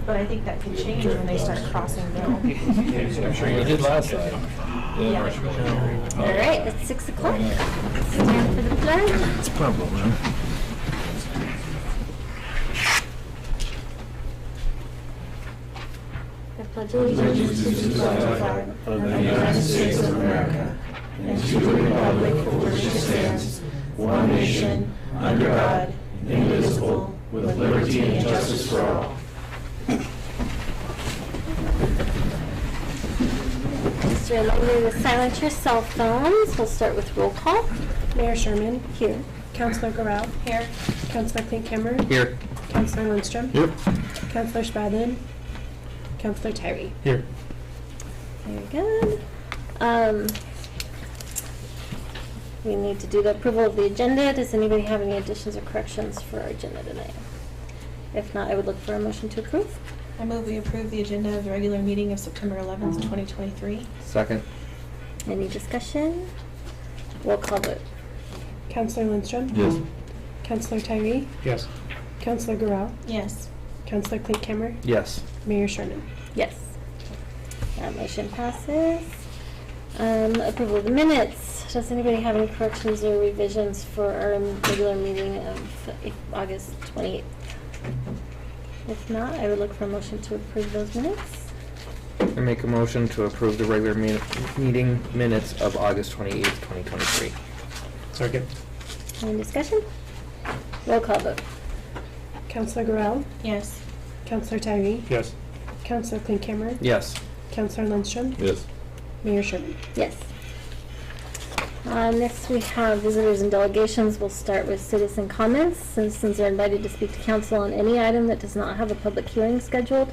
but I think that could change when they start crossing down. I'm sure you did last time. Yeah. All right, it's 6 o'clock. Stand for the pledge. It's a problem, man. I pledge allegiance to the flag of the United States of America and to the republic for which it stands, one nation, under God, indivisible, with liberty and justice for all. Just a reminder to silence your cell phones. We'll start with roll call. Mayor Sherman. Here. Councilor Garrell. Here. Councilor Klinkhammer. Here. Councilor Lindstrom. Yep. Councilor Spradlin. Councilor Tyree. Here. Very good. We need to do the approval of the agenda. Does anybody have any additions or corrections for our agenda tonight? If not, I would look for a motion to approve. I move we approve the agenda of the regular meeting of September 11th, 2023. Second. Any discussion? Roll call vote. Councilor Lindstrom. Yes. Councilor Tyree. Yes. Councilor Garrell. Yes. Councilor Klinkhammer. Yes. Mayor Sherman. Yes. That motion passes. Approval of the minutes. Does anybody have any corrections or revisions for our regular meeting of August 28th? If not, I would look for a motion to approve those minutes. I make a motion to approve the regular meeting minutes of August 28th, 2023. Second. Any discussion? Roll call vote. Councilor Garrell. Yes. Councilor Tyree. Yes. Councilor Klinkhammer. Yes. Councilor Lindstrom. Yes. Mayor Sherman. Yes. Next we have visitors and delegations. We'll start with citizen comments. Citizens are invited to speak to council on any item that does not have a public hearing scheduled.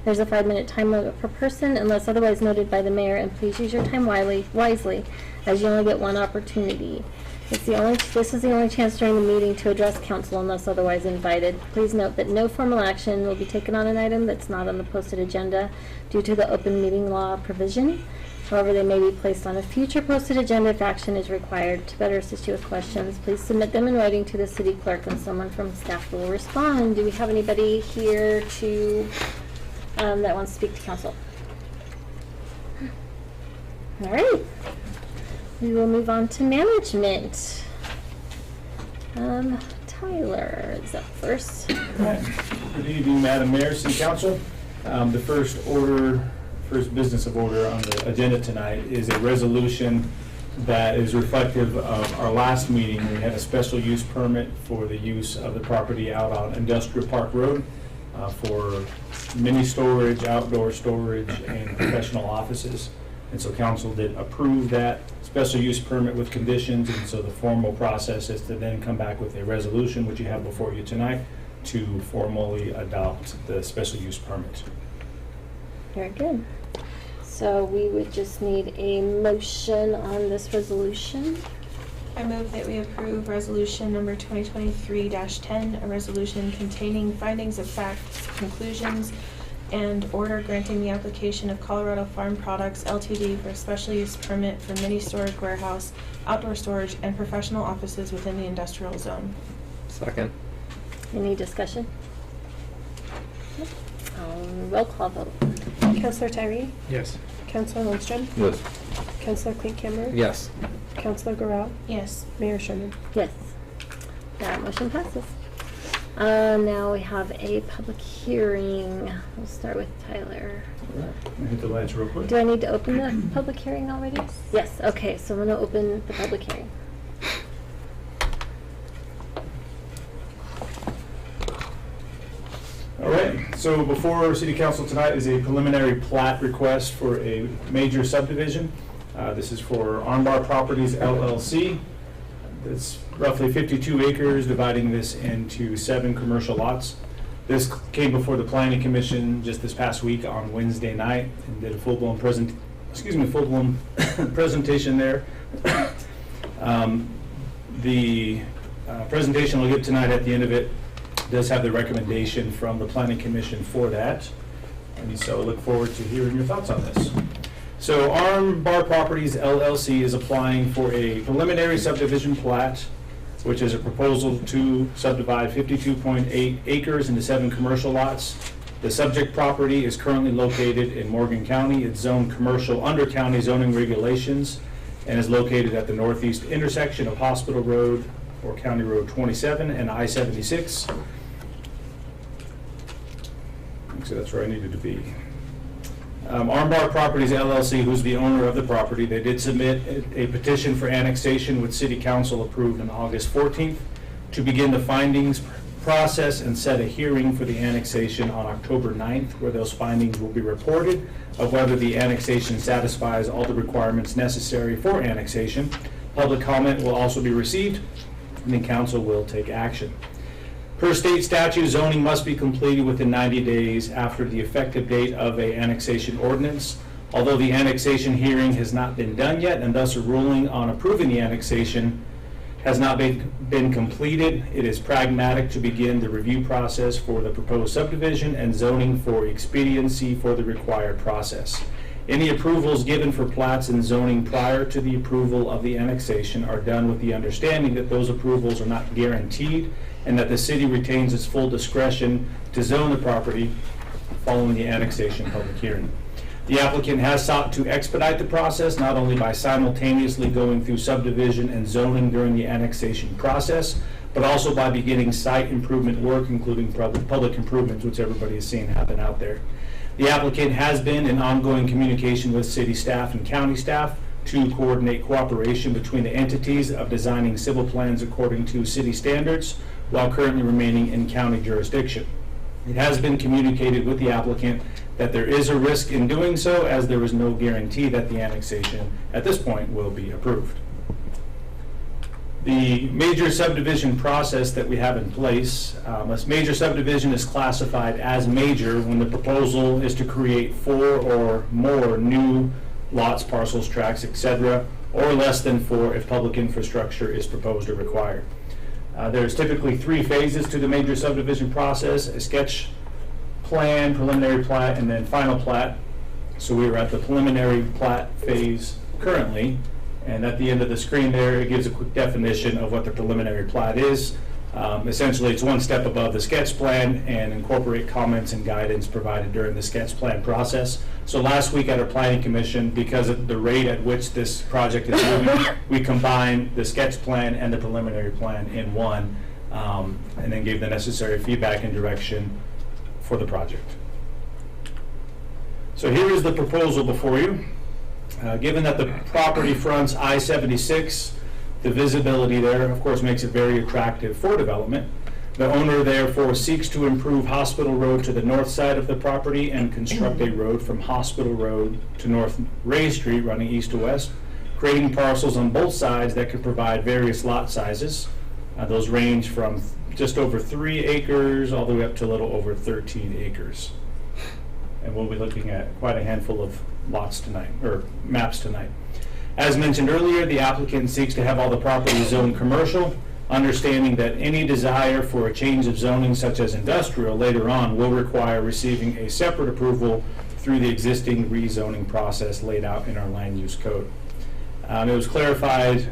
There's a 5-minute time limit per person unless otherwise noted by the mayor, and please use your time wisely as you only get one opportunity. This is the only chance during the meeting to address council unless otherwise invited. Please note that no formal action will be taken on an item that's not on the posted agenda due to the open meeting law provision. However, they may be placed on a future posted agenda if action is required. To better assist you with questions, please submit them in writing to the city clerk and someone from staff will respond. Do we have anybody here to that wants to speak to council? All right. We will move on to management. Tyler is up first. Good evening, Madam Mayor, City Council. The first business of order on the agenda tonight is a resolution that is reflective of our last meeting. We had a special use permit for the use of the property out on Industrial Park Road for mini storage, outdoor storage, and professional offices. And so council did approve that special use permit with conditions, and so the formal process is to then come back with a resolution, which you have before you tonight, to formally adopt the special use permit. Very good. So we would just need a motion on this resolution. I move that we approve resolution number 2023-10, a resolution containing findings of facts, conclusions, and order granting the application of Colorado Farm Products Ltd. for a special use permit for mini storage warehouse, outdoor storage, and professional offices within the industrial zone. Second. Any discussion? Roll call vote. Councilor Tyree. Yes. Councilor Lindstrom. Yes. Councilor Klinkhammer. Yes. Councilor Garrell. Yes. Mayor Sherman. Yes. That motion passes. Now we have a public hearing. We'll start with Tyler. Hit the lights real quick. Do I need to open the public hearing already? Yes. Okay, so I'm going to open the public hearing. All right, so before City Council tonight is a preliminary plat request for a major subdivision. This is for Armbar Properties LLC. It's roughly 52 acres, dividing this into 7 commercial lots. This came before the Planning Commission just this past week on Wednesday night and did a full-blown presentation there. The presentation we'll give tonight at the end of it does have the recommendation from the Planning Commission for that. And so I look forward to hearing your thoughts on this. So Armbar Properties LLC is applying for a preliminary subdivision plat, which is a proposal to subdivide 52.8 acres into 7 commercial lots. The subject property is currently located in Morgan County. It's zoned commercial under county zoning regulations and is located at the northeast intersection of Hospital Road or County Road 27 and I-76. So that's where I needed to be. Armbar Properties LLC, who's the owner of the property, they did submit a petition for annexation, which City Council approved on August 14th, to begin the findings process and set a hearing for the annexation on October 9th, where those findings will be reported of whether the annexation satisfies all the requirements necessary for annexation. Public comment will also be received, and the council will take action. Per state statute, zoning must be completed within 90 days after the effective date of an annexation ordinance. Although the annexation hearing has not been done yet, and thus a ruling on approving the annexation has not been completed, it is pragmatic to begin the review process for the proposed subdivision and zoning for expediency for the required process. Any approvals given for plats and zoning prior to the approval of the annexation are done with the understanding that those approvals are not guaranteed and that the city retains its full discretion to zone the property following the annexation public hearing. The applicant has sought to expedite the process, not only by simultaneously going through subdivision and zoning during the annexation process, but also by beginning site improvement work, including public improvements, which everybody is seeing happen out there. The applicant has been in ongoing communication with city staff and county staff to coordinate cooperation between the entities of designing civil plans according to city standards while currently remaining in county jurisdiction. It has been communicated with the applicant that there is a risk in doing so, as there is no guarantee that the annexation at this point will be approved. The major subdivision process that we have in place, a major subdivision is classified as major when the proposal is to create 4 or more new lots, parcels, tracts, etc., or less than 4 if public infrastructure is proposed or required. There's typically 3 phases to the major subdivision process: a sketch plan, preliminary plat, and then final plat. So we are at the preliminary plat phase currently, and at the end of the screen there, it gives a quick definition of what the preliminary plat is. Essentially, it's one step above the sketch plan and incorporate comments and guidance provided during the sketch plan process. So last week at our planning commission, because of the rate at which this project is moving, we combined the sketch plan and the preliminary plan in one, and then gave the necessary feedback and direction for the project. So here is the proposal before you. Given that the property fronts I-76, the visibility there, of course, makes it very attractive for development. The owner therefore seeks to improve Hospital Road to the north side of the property and construct a road from Hospital Road to North Ray Street running east to west, creating parcels on both sides that could provide various lot sizes. Those range from just over 3 acres all the way up to a little over 13 acres. And we'll be looking at quite a handful of lots tonight, or maps tonight. As mentioned earlier, the applicant seeks to have all the property zoned commercial, understanding that any desire for a change of zoning such as industrial later on will require receiving a separate approval through the existing rezoning process laid out in our land use code. It was clarified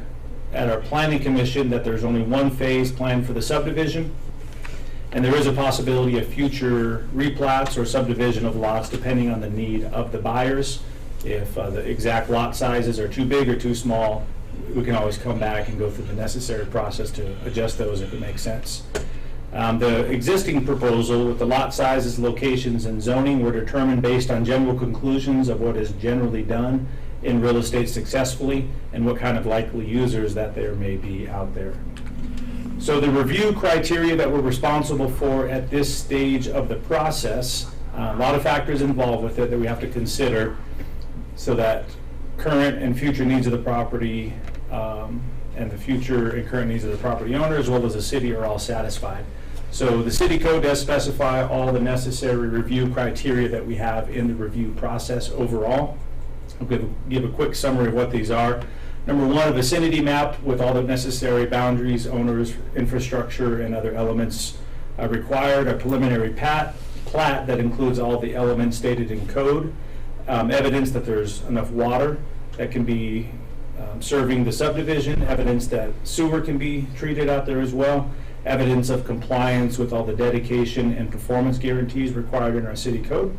at our planning commission that there's only one phase planned for the subdivision, and there is a possibility of future replats or subdivision of lots depending on the need of the buyers. If the exact lot sizes are too big or too small, we can always come back and go through the necessary process to adjust those if it makes sense. The existing proposal with the lot sizes, locations, and zoning were determined based on general conclusions of what is generally done in real estate successfully and what kind of likely users that there may be out there. So the review criteria that we're responsible for at this stage of the process, a lot of factors involved with it that we have to consider so that current and future needs of the property and the future and current needs of the property owner as well as the city are all satisfied. So the city code does specify all the necessary review criteria that we have in the review process overall. I'll give a quick summary of what these are. Number 1, a vicinity map with all the necessary boundaries, owners, infrastructure, and other elements required. A preliminary plat that includes all the elements stated in code. Evidence that there's enough water that can be serving the subdivision. Evidence that sewer can be treated out there as well. evidence of compliance with all the dedication and performance guarantees required in our city code.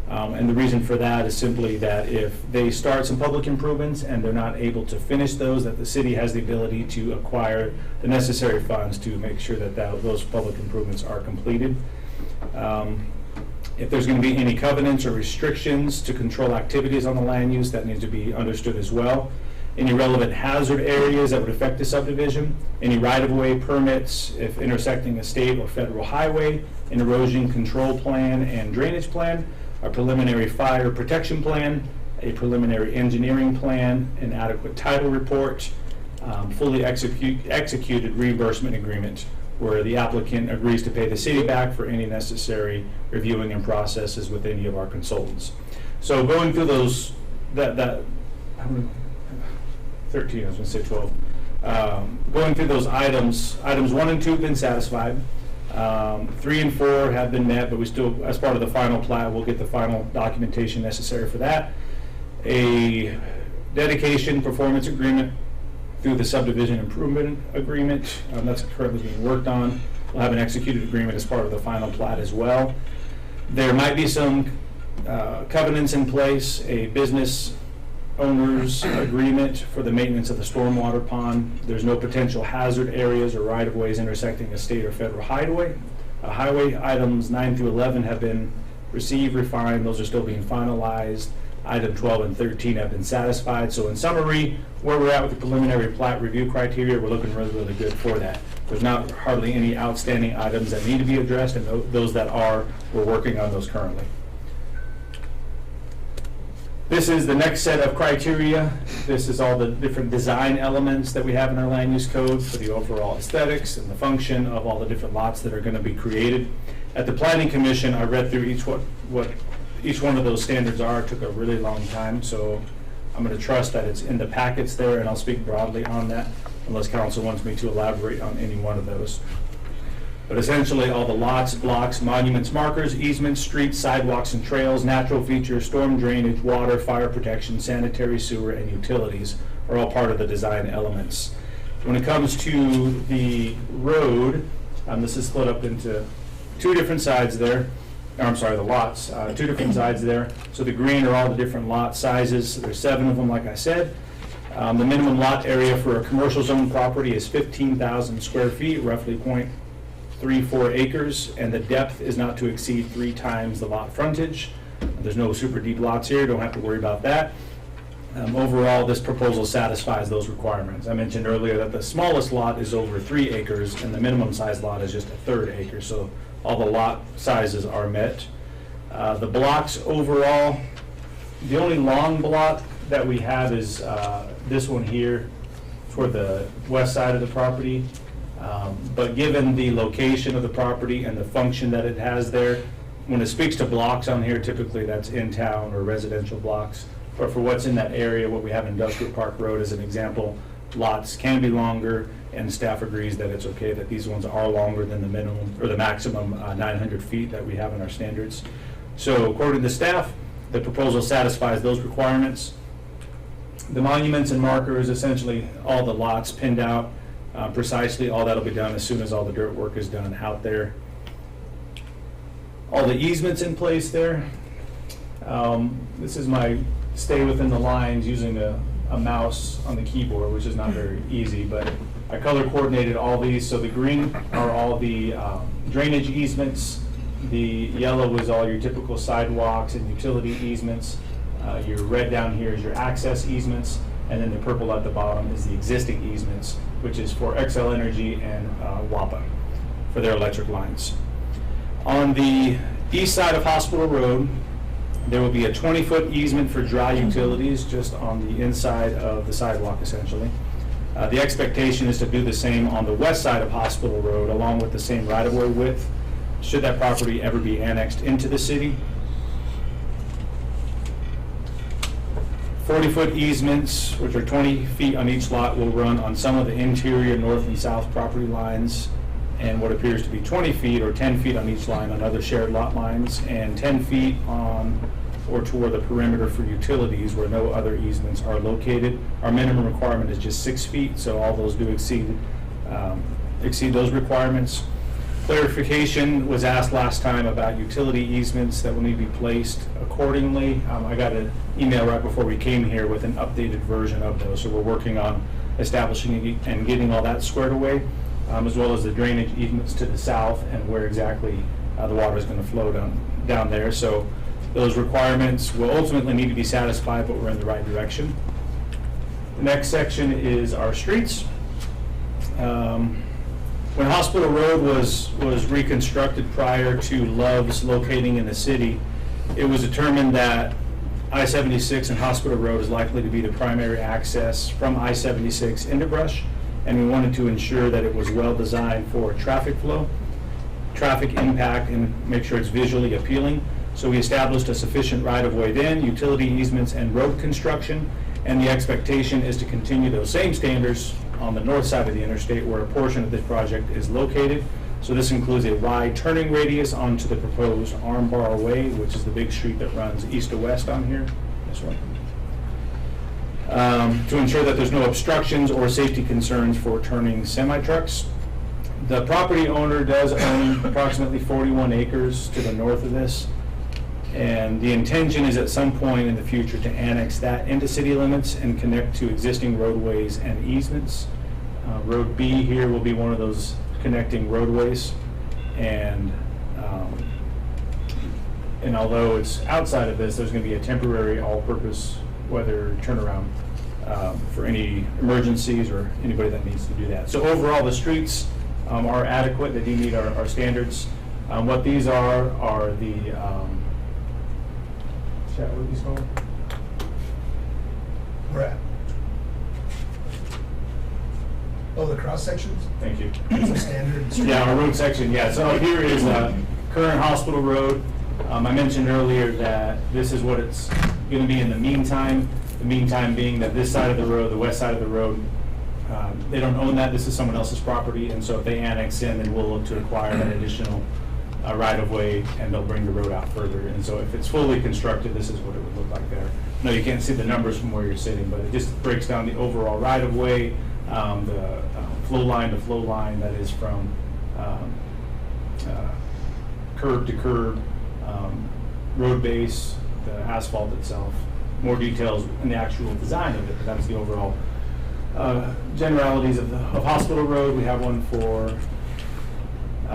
And the reason for that is simply that if they start some public improvements and they're not able to finish those, that the city has the ability to acquire the necessary funds to make sure that those public improvements are completed. If there's going to be any covenants or restrictions to control activities on the land use, that needs to be understood as well. Any relevant hazard areas that would affect the subdivision, any right-of-way permits if intersecting a state or federal highway, an erosion control plan and drainage plan, a preliminary fire protection plan, a preliminary engineering plan, an adequate title report, fully executed reimbursement agreement where the applicant agrees to pay the city back for any necessary reviewing and processes with any of our consultants. So going through those, how many? 13, I was going to say 12. Going through those items 1 and 2 have been satisfied. 3 and 4 have been met, but we still, as part of the final plat, we'll get the final documentation necessary for that. A dedication performance agreement through the subdivision improvement agreement, that's currently being worked on. We'll have an executed agreement as part of the final plat as well. There might be some covenants in place, a business owner's agreement for the maintenance of the stormwater pond. There's no potential hazard areas or right-of-ways intersecting a state or federal highway. Highway items 9 through 11 have been received, refined. Those are still being finalized. Item 12 and 13 have been satisfied. So in summary, where we're at with the preliminary plat review criteria, we're looking really, really good for that. There's not hardly any outstanding items that need to be addressed, and those that are, we're working on those currently. This is the next set of criteria. This is all the different design elements that we have in our land use code for the overall aesthetics and the function of all the different lots that are going to be created. At the Planning Commission, I read through what each one of those standards are. It took a really long time, so I'm going to trust that it's in the packets there, and I'll speak broadly on that unless council wants me to elaborate on any one of those. But essentially, all the lots, blocks, monuments, markers, easements, streets, sidewalks, and trails, natural features, storm drainage, water, fire protection, sanitary sewer, and utilities are all part of the design elements. When it comes to the road, this is split up into 2 different sides there. I'm sorry, the lots, 2 different sides there. So the green are all the different lot sizes. There's 7 of them, like I said. The minimum lot area for a commercial zone property is 15,000 square feet, roughly 0.34 acres, and the depth is not to exceed 3 times the lot frontage. There's no super deep lots here, don't have to worry about that. Overall, this proposal satisfies those requirements. I mentioned earlier that the smallest lot is over 3 acres, and the minimum size lot is just a 1/3 acre, so all the lot sizes are met. The blocks overall, the only long block that we have is this one here toward the west side of the property. But given the location of the property and the function that it has there, when it speaks to blocks on here, typically that's in town or residential blocks. But for what's in that area, what we have Industrial Park Road as an example, lots can be longer, and staff agrees that it's okay that these ones are longer than the minimum or the maximum 900 feet that we have in our standards. So according to staff, the proposal satisfies those requirements. The monuments and markers, essentially all the lots pinned out precisely. All that'll be done as soon as all the dirt work is done out there. All the easements in place there. This is my stay within the lines using a mouse on the keyboard, which is not very easy, but I color coordinated all these. So the green are all the drainage easements. The yellow is all your typical sidewalks and utility easements. Your red down here is your access easements, and then the purple at the bottom is the existing easements, which is for XL Energy and WAPA for their electric lines. On the east side of Hospital Road, there will be a 20-foot easement for dry utilities just on the inside of the sidewalk, essentially. The expectation is to do the same on the west side of Hospital Road, along with the same right-of-way width, should that property ever be annexed into the city. 40-foot easements, which are 20 feet on each lot, will run on some of the interior north and south property lines, and what appears to be 20 feet or 10 feet on each line on other shared lot lines, and 10 feet on or toward the perimeter for utilities where no other easements are located. Our minimum requirement is just 6 feet, so all those do exceed exceed those requirements. Clarification was asked last time about utility easements that will need to be placed accordingly. I got an email right before we came here with an updated version of those, so we're working on establishing and getting all that squared away, as well as the drainage easements to the south and where exactly the water is going to flow down there. So those requirements will ultimately need to be satisfied, but we're in the right direction. The next section is our streets. When Hospital Road was reconstructed prior to Love's locating in the city, it was determined that I-76 and Hospital Road is likely to be the primary access from I-76 into Brush, and we wanted to ensure that it was well designed for traffic flow, traffic impact, and make sure it's visually appealing. So we established a sufficient right-of-way then, utility easements, and road construction, and the expectation is to continue those same standards on the north side of the interstate where a portion of this project is located. So this includes a wide turning radius onto the proposed Armbar Way, which is the big street that runs east to west on here, this one. To ensure that there's no obstructions or safety concerns for turning semi-trucks. The property owner does own approximately 41 acres to the north of this. And the intention is at some point in the future to annex that into city limits and connect to existing roadways and easements. Road B here will be one of those connecting roadways. And although it's outside of this, there's going to be a temporary all-purpose weather turnaround for any emergencies or anybody that needs to do that. So overall, the streets are adequate. They do meet our standards. What these are the chat, what are these called? Where at? Oh, the cross sections? Thank you. It's a standard. street. Yeah, our road section, yeah. So here is current Hospital Road. I mentioned earlier that this is what it's going to be in the meantime. The meantime being that this side of the road, the west side of the road, they don't own that. This is someone else's property. And so if they annex in, then we'll look to acquire that additional right-of-way, and they'll bring the road out further. And so if it's fully constructed, this is what it would look like there. No, you can't see the numbers from where you're sitting, but it just breaks down the overall right-of-way, the flow line to flow line, that is from curb to curb, road base, the asphalt itself. More details in the actual design of it, but that's the overall generalities of Hospital Road. We have one for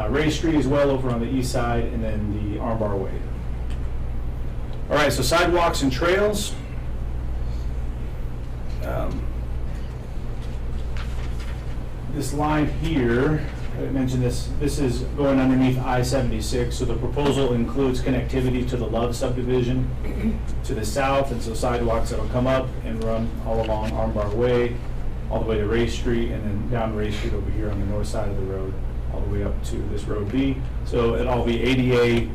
Ray Street as well over on the east side, and then the Armbar Way. All right, so sidewalks and trails. This line here, I mentioned this is going underneath I-76, so the proposal includes connectivity to the Love subdivision to the south, and so sidewalks that'll come up and run all along Armbar Way, all the way to Ray Street, and then down Ray Street over here on the north side of the road, all the way up to this Road B. So it'll all be ADA,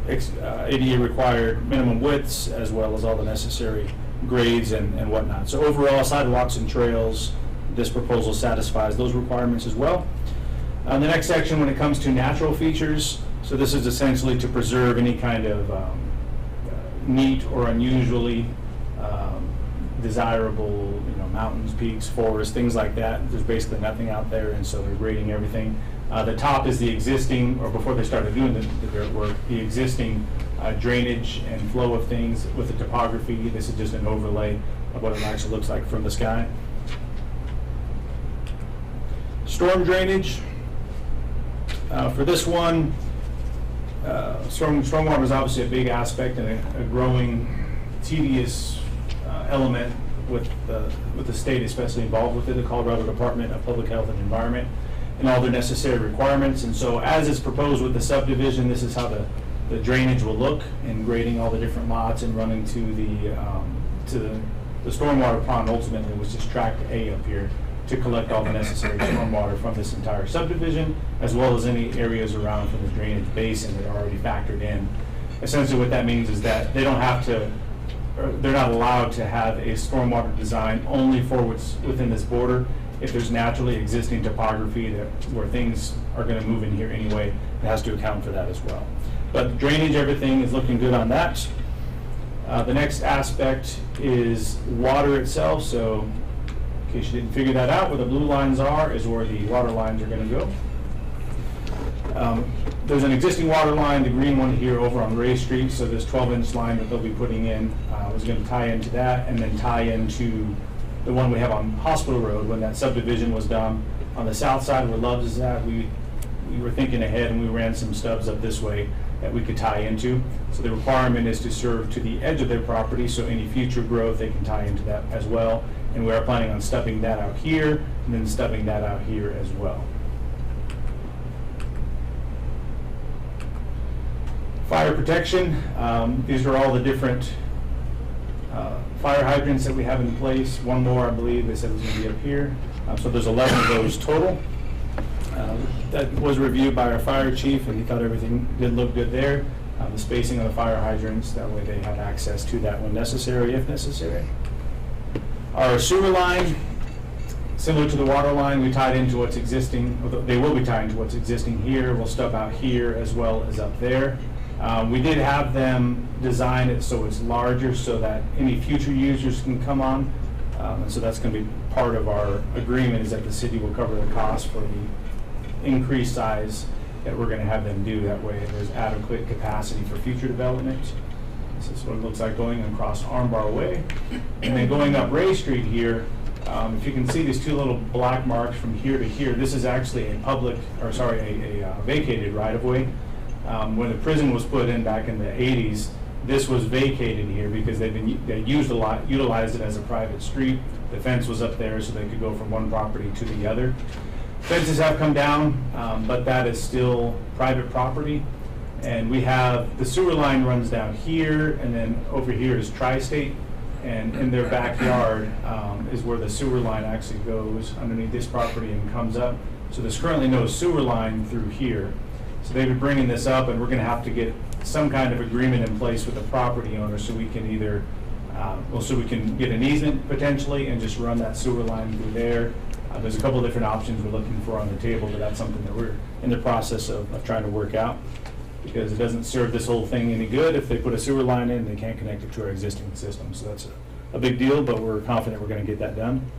ADA required minimum widths, as well as all the necessary grades and whatnot. So overall, sidewalks and trails, this proposal satisfies those requirements as well. The next section, when it comes to natural features, so this is essentially to preserve any kind of neat or unusually desirable, mountains, peaks, forests, things like that. There's basically nothing out there, and so they're grading everything. The top is the existing, or before they started doing the dirt work, the existing drainage and flow of things with the topography. This is just an overlay of what it actually looks like from the sky. Storm drainage. For this one, stormwater is obviously a big aspect and a growing, tedious element with the state, especially involved with it, the Colorado Department of Public Health and Environment, and all their necessary requirements. And so as is proposed with the subdivision, this is how the drainage will look, and grading all the different lots and running to the stormwater pond ultimately, which is tract A up here, to collect all the necessary stormwater from this entire subdivision, as well as any areas around from the drainage basin that are already factored in. Essentially what that means is that they don't have to, or they're not allowed to have a stormwater design only for what's within this border. If there's naturally existing topography where things are going to move in here anyway, it has to account for that as well. But drainage, everything is looking good on that. The next aspect is water itself. So In case you didn't figure that out, where the blue lines are is where the water lines are going to go. There's an existing water line, the green one here over on Ray Street, so this 12-inch line that they'll be putting in is going to tie into that and then tie into the one we have on Hospital Road. When that subdivision was done on the south side where Love's is at, we were thinking ahead and we ran some stubs up this way that we could tie into. So the requirement is to serve to the edge of their property, so any future growth they can tie into that as well. And we are planning on stubbing that out here and then stubbing that out here as well. Fire protection, these are all the different fire hydrants that we have in place. One more, I believe, they said was going to be up here. So there's 11 of those total. That was reviewed by our fire chief, and he thought everything did look good there. The spacing of the fire hydrants, that way they have access to that when necessary, if necessary. Our sewer line, similar to the water line, we tied into what's existing. They will be tied into what's existing here. We'll stub out here as well as up there. We did have them design it so it's larger so that any future users can come on. And so that's going to be part of our agreement, is that the city will cover the cost for the increased size that we're going to have them do. That way there's adequate capacity for future development. This is what it looks like going across Armbar Way. And then going up Ray Street here, if you can see these two little black marks from here to here, this is actually a vacated right-of-way. When the prison was put in back in the 80s, this was vacated here because they utilized it as a private street. The fence was up there so they could go from one property to the other. Fences have come down, but that is still private property. And we have, the sewer line runs down here, and then over here is Tri-State. And in their backyard is where the sewer line actually goes underneath this property and comes up. So there's currently no sewer line through here. So they've been bringing this up, and we're going to have to get some kind of agreement in place with the property owner so we can either, so we can get an easement potentially and just run that sewer line through there. There's a couple of different options we're looking for on the table, but that's something that we're in the process of trying to work out, because it doesn't serve this whole thing any good if they put a sewer line in, they can't connect it to our existing system. So that's a big deal, but we're confident we're going to get that done.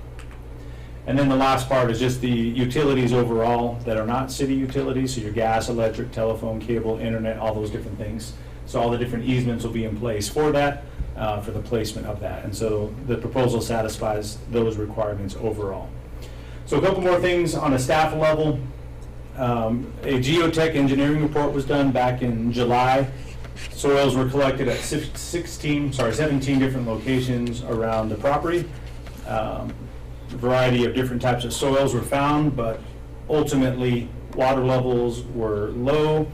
And then the last part is just the utilities overall that are not city utilities, so your gas, electric, telephone, cable, internet, all those different things. So all the different easements will be in place for that, for the placement of that. And so the proposal satisfies those requirements overall. So a couple more things on a staff level. A geotech engineering report was done back in July. Soils were collected at 17 different locations around the property. A variety of different types of soils were found, but ultimately water levels were low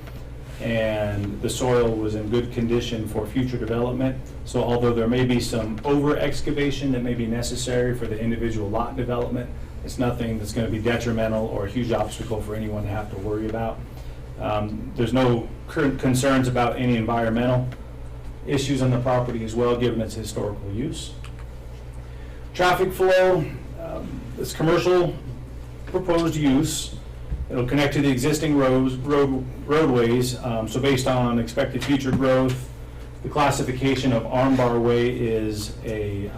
and the soil was in good condition for future development. So although there may be some over excavation that may be necessary for the individual lot development, it's nothing that's going to be detrimental or a huge obstacle for anyone to have to worry about. There's no current concerns about any environmental issues on the property as well, given its historical use. Traffic flow, this commercial proposed use, it'll connect to the existing roadways. So based on expected future growth, the classification of Armbar Way is a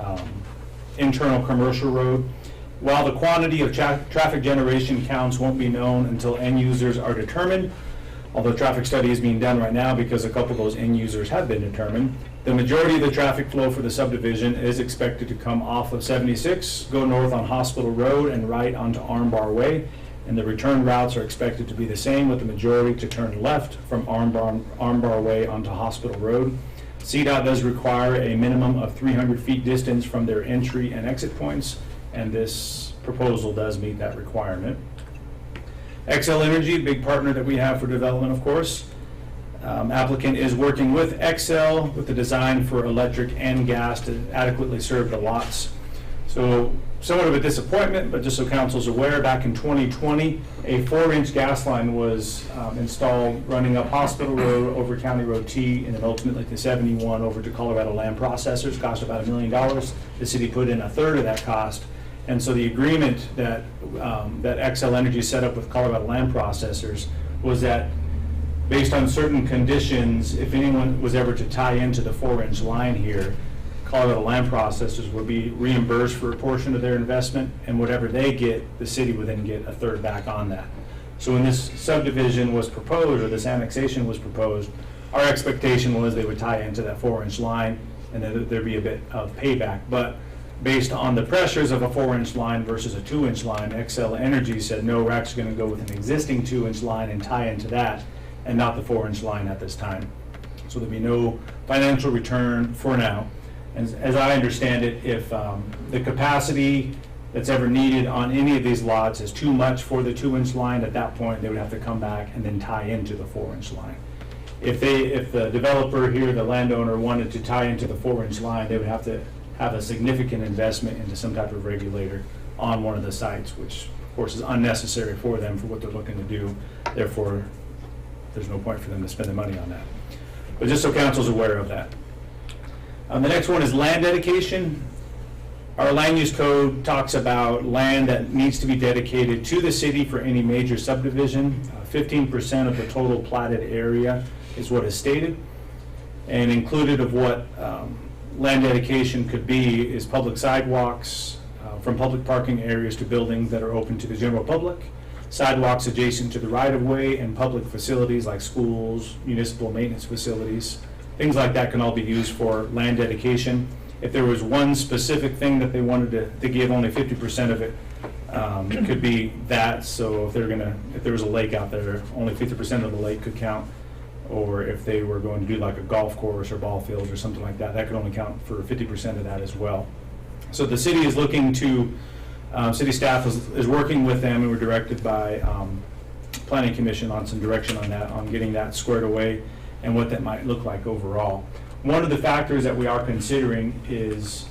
internal commercial road. While the quantity of traffic generation counts won't be known until end users are determined, although traffic study is being done right now because a couple of those end users have been determined, the majority of the traffic flow for the subdivision is expected to come off of 76, go north on Hospital Road, and right onto Armbar Way. And the return routes are expected to be the same, with the majority to turn left from Armbar Way onto Hospital Road. CDOT does require a minimum of 300 feet distance from their entry and exit points, and this proposal does meet that requirement. Xcel Energy, big partner that we have for development, of course. Applicant is working with Xcel with the design for electric and gas to adequately serve the lots. So somewhat of a disappointment, but just so council's aware, back in 2020, a 4-inch gas line was installed running up Hospital Road over County Road T, and then ultimately to 71 over to Colorado Land Processors. Cost about $1 million. The city put in a third of that cost. And so the agreement that that Xcel Energy set up with Colorado Land Processors was that based on certain conditions, if anyone was ever to tie into the 4-inch line here, Colorado land processors will be reimbursed for a portion of their investment, and whatever they get, the city would then get a third back on that. So when this subdivision was proposed, or this annexation was proposed, our expectation was they would tie into that 4-inch line, and then there'd be a bit of payback. But based on the pressures of a 4-inch line versus a 2-inch line, Xcel Energy said, no, we're actually going to go with an existing 2-inch line and tie into that, and not the 4-inch line at this time. So there'd be no financial return for now. And as I understand it, if the capacity that's ever needed on any of these lots is too much for the 2-inch line, at that point, they would have to come back and then tie into the 4-inch line. If the developer here, the landowner, wanted to tie into the 4-inch line, they would have to have a significant investment into some type of regulator on one of the sites, which of course is unnecessary for them for what they're looking to do. Therefore, there's no point for them to spend the money on that. But just so council's aware of that. The next one is land dedication. Our land use code talks about land that needs to be dedicated to the city for any major subdivision. 15% of the total platted area is what is stated. And included of what land dedication could be is public sidewalks, from public parking areas to buildings that are open to the general public, sidewalks adjacent to the right-of-way, and public facilities like schools, municipal maintenance facilities. Things like that can all be used for land dedication. If there was one specific thing that they wanted to give only 50% of it, it could be that. So if there was a lake out there, only 50% of the lake could count. Or if they were going to do like a golf course or ball fields or something like that, that could only count for 50% of that as well. So the city is looking to, city staff is working with them, and we're directed by Planning Commission on some direction on that, on getting that squared away and what that might look like overall. One of the factors that we are considering is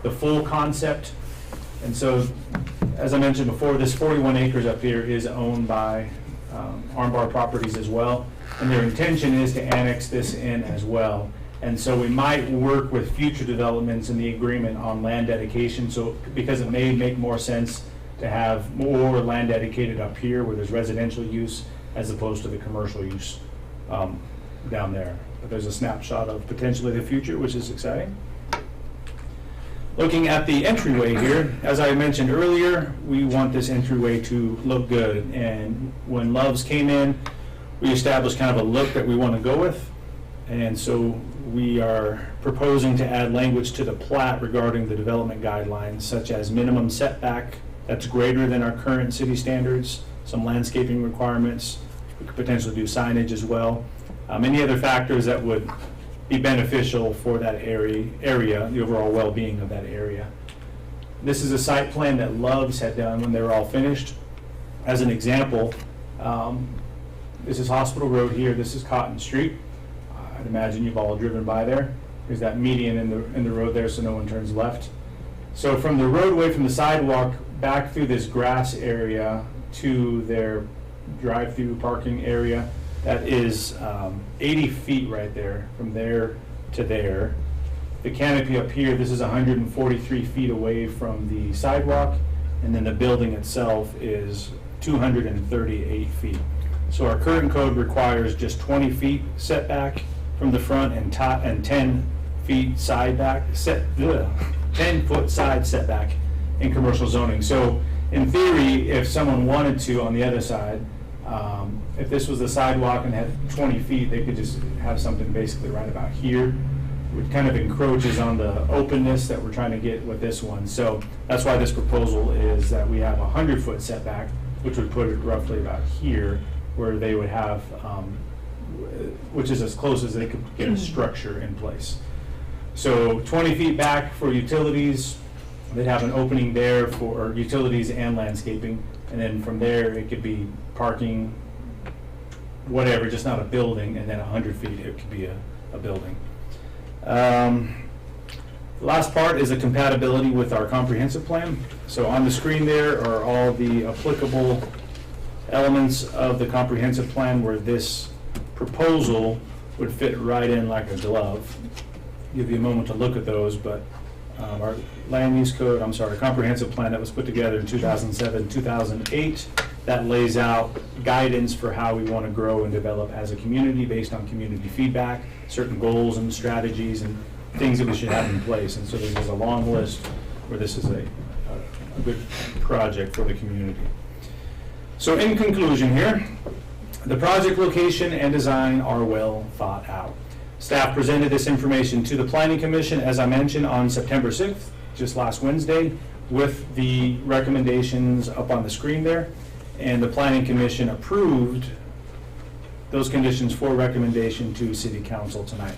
the full concept. And so, as I mentioned before, this 41 acres up here is owned by Armbar Properties as well. And their intention is to annex this in as well. And so we might work with future developments in the agreement on land dedication. So, because it may make more sense to have more land dedicated up here where there's residential use as opposed to the commercial use down there. But there's a snapshot of potentially the future, which is exciting. Looking at the entryway here, as I mentioned earlier, we want this entryway to look good. And when Love's came in, we established kind of a look that we want to go with. And so we are proposing to add language to the plat regarding the development guidelines, such as minimum setback that's greater than our current city standards, some landscaping requirements. We could potentially do signage as well. Any other factors that would be beneficial for that area, the overall well-being of that area. This is a site plan that Love's had done when they were all finished. As an example, this is Hospital Road here, this is Cotton Street. I'd imagine you've all driven by there. There's that median in the road there so no one turns left. So from the roadway, from the sidewalk back through this grass area to their drive-through parking area, that is 80 feet right there, from there to there. The canopy up here, this is 143 feet away from the sidewalk, and then the building itself is 238 feet. So our current code requires just 20 feet setback from the front and 10 feet side back, 10-foot side setback in commercial zoning. So in theory, if someone wanted to on the other side, if this was the sidewalk and had 20 feet, they could just have something basically right about here, which kind of encroaches on the openness that we're trying to get with this one. So that's why this proposal is that we have a 100-foot setback, which would put it roughly about here, where they would have, which is as close as they could get a structure in place. So 20 feet back for utilities, they'd have an opening there for utilities and landscaping, and then from there it could be parking, whatever, just not a building, and then 100 feet it could be a building. The last part is the compatibility with our comprehensive plan. So on the screen there are all the applicable elements of the comprehensive plan where this proposal would fit right in like a glove. Give you a moment to look at those, but our land use code, comprehensive plan that was put together in 2007, 2008, that lays out guidance for how we want to grow and develop as a community based on community feedback, certain goals and strategies and things that we should have in place. And so there's a long list where this is a good project for the community. So in conclusion here, the project location and design are well thought out. Staff presented this information to the Planning Commission, as I mentioned, on September 6th, just last Wednesday, with the recommendations up on the screen there. And the Planning Commission approved those conditions for recommendation to City Council tonight.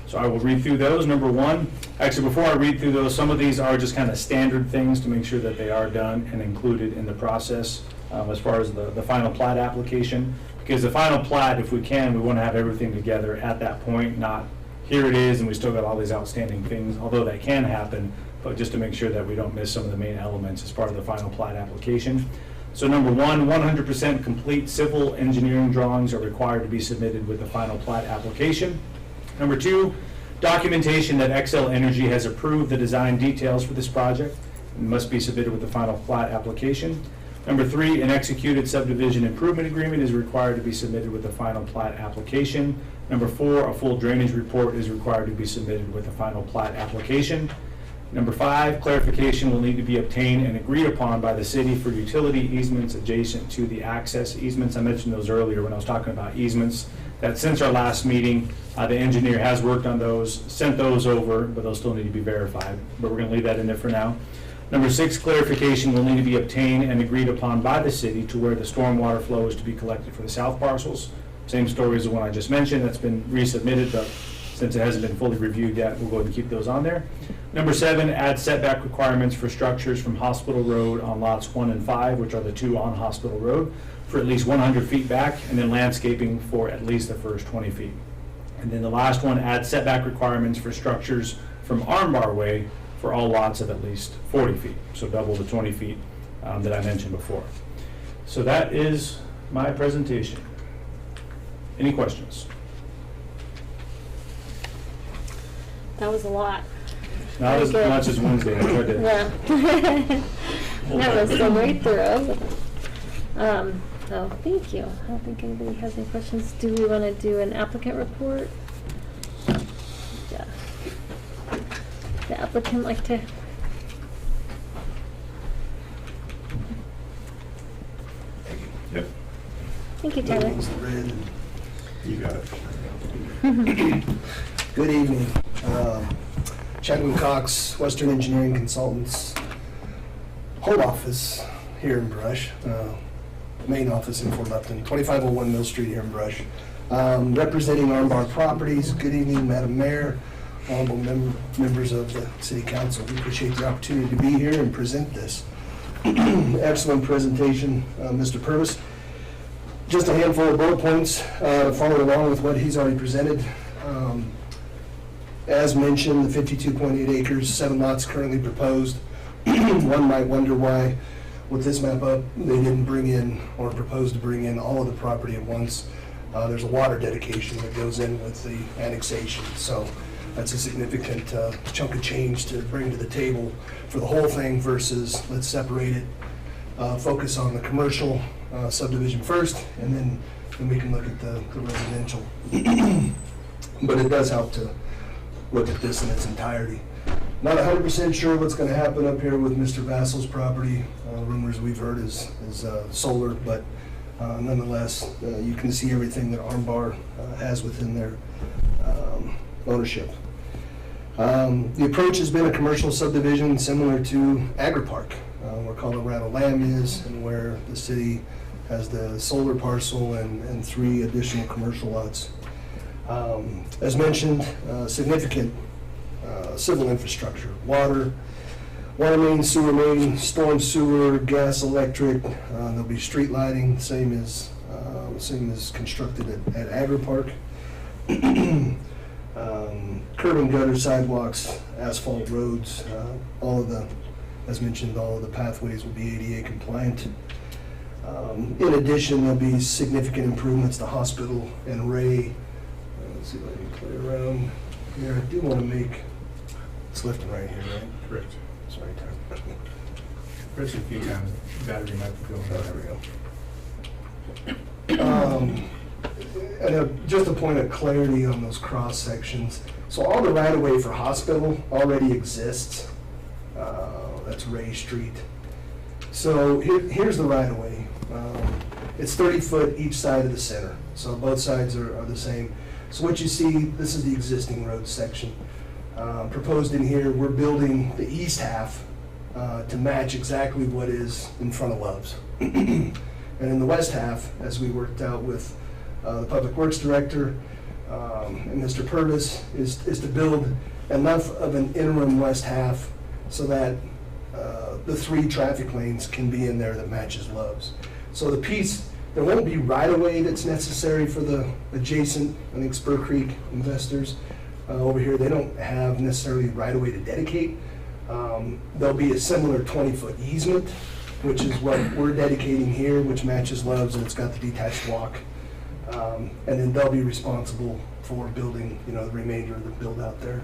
So I will read through those. Number one, actually before I read through those, some of these are just kind of standard things to make sure that they are done and included in the process as far as the final plat application. Because the final plat, if we can, we want to have everything together at that point, not here it is and we still got all these outstanding things, although that can happen, but just to make sure that we don't miss some of the main elements as part of the final plat application. So number one, 100% complete civil engineering drawings are required to be submitted with the final plat application. Number two, documentation that Xcel Energy has approved the design details for this project and must be submitted with the final plat application. Number three, an executed subdivision improvement agreement is required to be submitted with the final plat application. Number four, a full drainage report is required to be submitted with the final plat application. Number five, clarification will need to be obtained and agreed upon by the city for utility easements adjacent to the access easements. I mentioned those earlier when I was talking about easements, that since our last meeting, the engineer has worked on those, sent those over, but those still need to be verified. But we're going to leave that in there for now. Number six, clarification will need to be obtained and agreed upon by the city to where the stormwater flow is to be collected for the south parcels. Same story as the one I just mentioned. That's been resubmitted, but since it hasn't been fully reviewed yet, we'll go ahead and keep those on there. Number seven, add setback requirements for structures from Hospital Road on lots 1 and 5, which are the two on Hospital Road, for at least 100 feet back, and then landscaping for at least the first 20 feet. And then the last one, add setback requirements for structures from Armbar Way for all lots of at least 40 feet, so double the 20 feet that I mentioned before. So that is my presentation. Any questions? That was a lot. Not as Very good. much as Wednesday. I tried to. Yeah. That was some right through. So thank you. I don't think anybody has any questions. Do we want to do an applicant report? Yeah. The applicant like to. Yep. Thank you, Tyler. You got it. Good evening. Chadwin Cox, Western Engineering Consultants, home office here in Brush, main office in Fort Lupton, 2501 Mill Street here in Brush. Representing Armbar Properties, good evening, Madam Mayor, honorable members of the City Council. We appreciate the opportunity to be here and present this. Excellent presentation, Mr. Purvis. Just a handful of bullet points following along with what he's already presented. As mentioned, the 52.8 acres, 7 lots currently proposed. One might wonder why, with this map up, they didn't bring in or propose to bring in all of the property at once. There's a water dedication that goes in with the annexation, so that's a significant chunk of change to bring to the table for the whole thing versus let's separate it, focus on the commercial subdivision first, and then we can look at the residential. But it does help to look at this in its entirety. Not 100% sure what's going to happen up here with Mr. Vassal's property. Rumors we've heard is solar, but nonetheless, you can see everything that Armbar has within their ownership. The approach has been a commercial subdivision similar to Agri-Park, where Colorado Lamb is, and where the city has the solar parcel and 3 additional commercial lots. As mentioned, significant civil infrastructure, water main, sewer main, storm sewer, gas, electric. There'll be street lighting, same as constructed at Agri-Park. Curb and gutter, sidewalks, asphalt roads, as mentioned, all of the pathways will be ADA compliant. In addition, there'll be significant improvements to hospital and Ray. Let's see if I can play around here. I do want to make, it's left and right here, right? Correct. Sorry, Tyler. Press a few times, battery might be going. Oh, there we go. And just a point of clarity on those cross sections. So all the right-of-way for hospital already exists. That's Ray Street. So here's the right-of-way. It's 30 foot each side of the center. So both sides are the same. So what you see, this is the existing road section. Proposed in here, we're building the east half to match exactly what is in front of Love's. And in the west half, as we worked out with the Public Works Director and Mr. Purvis, is to build enough of an interim west half so that the 3 traffic lanes can be in there that matches Love's. So the piece, there won't be right-of-way that's necessary for the adjacent, I think, Spur Creek investors over here. They don't have necessarily right-of-way to dedicate. There'll be a similar 20-foot easement, which is what we're dedicating here, which matches Love's, and it's got the detached walk. And then they'll be responsible for building, the remainder of the build out there.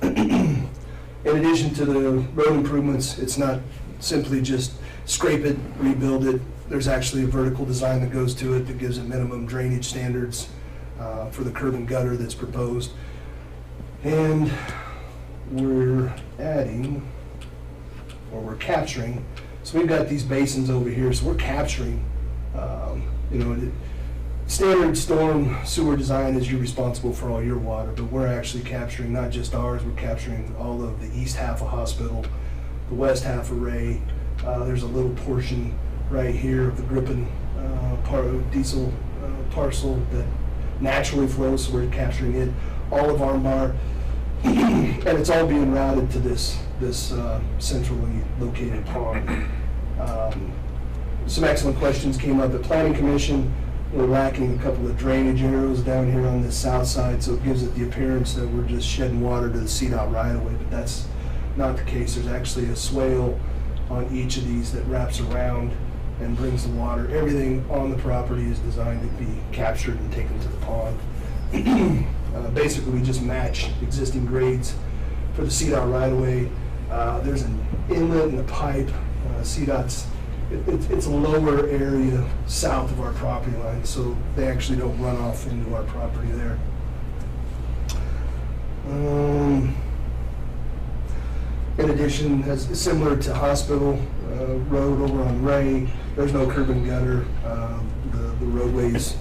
In addition to the road improvements, it's not simply just scrape it, rebuild it. There's actually a vertical design that goes to it that gives it minimum drainage standards for the curb and gutter that's proposed. And we're adding, or we're capturing, so we've got these basins over here, so we're capturing, standard storm sewer design is you're responsible for all your water, but we're actually capturing not just ours, we're capturing all of the east half of hospital, the west half of Ray. There's a little portion right here of the Griffin diesel parcel that naturally flows, so we're capturing it. All of Armbar, and it's all being routed to this centrally located pond. Some excellent questions came up at Planning Commission. We're lacking a couple of drainage arrows down here on the south side, so it gives it the appearance that we're just shedding water to the CDOT right-of-way, but that's not the case. There's actually a swale on each of these that wraps around and brings the water. Everything on the property is designed to be captured and taken to the pond. Basically, we just match existing grades for the CDOT right-of-way. There's an inlet and a pipe. CDOT's it's a lower area south of our property line, so they actually don't run off into our property there. In addition, as similar to Hospital Road over on Ray, there's no curb and gutter. The roadway's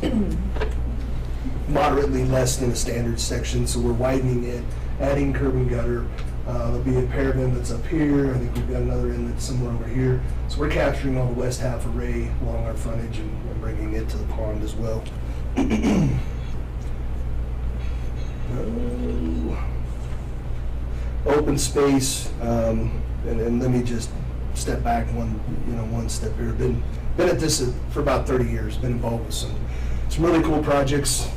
moderately less than a standard section, so we're widening it, adding curb and gutter. There'll be a pair of inlets up here. I think we've got another inlet somewhere over here. So we're capturing all the west half of Ray along our frontage and bringing it to the pond as well. Open space, and let me just step back one step here. Been at this for about 30 years. Been involved with some really cool projects.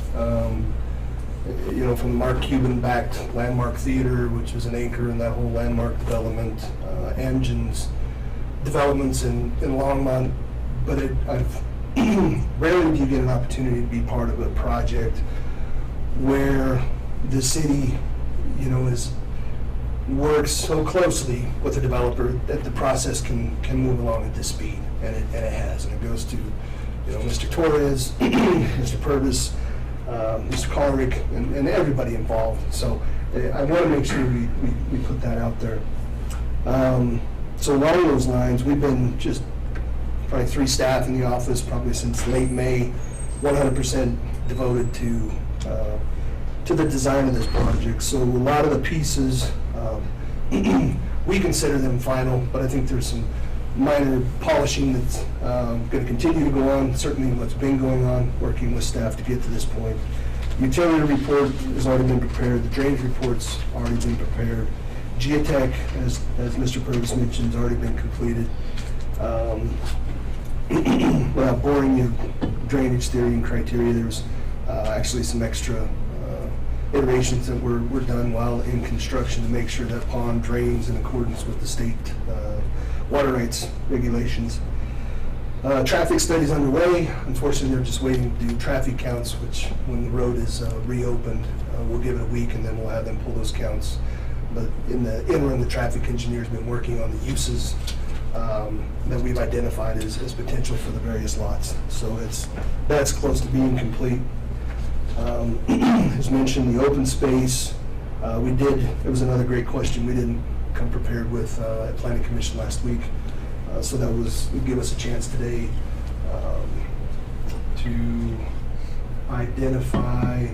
From the Mark Cuban-backed Landmark Theater, which was an anchor in that whole Landmark development, Amgen's developments in Longmont. But rarely do you get an opportunity to be part of a project where the city, works so closely with the developer that the process can move along at this speed, and it has, and it goes to, Mr. Torres, Mr. Purvis, Mr. Colrick, and everybody involved. So I want to make sure we put that out there. So along those lines, we've been just probably 3 staff in the office probably since late May, 100% devoted to the design of this project. So a lot of the pieces, we consider them final, but I think there's some minor polishing that's going to continue to go on, certainly what's been going on, working with staff to get to this point. Utility report has already been prepared. The drainage report's already been prepared. Geotech, as Mr. Purvis mentioned, has already been completed. Without boring you, drainage theory and criteria, there's actually some extra iterations that were done while in construction to make sure that pond drains in accordance with the state water rights regulations. Traffic studies underway. Unfortunately, they're just waiting to do traffic counts, which when the road is reopened, we'll give it a week and then we'll have them pull those counts. But in the interim, the traffic engineer's been working on the uses that we've identified as potential for the various lots. So that's close to being complete. As mentioned, the open space, it was another great question we didn't come prepared with at Planning Commission last week. So that would give us a chance today to identify,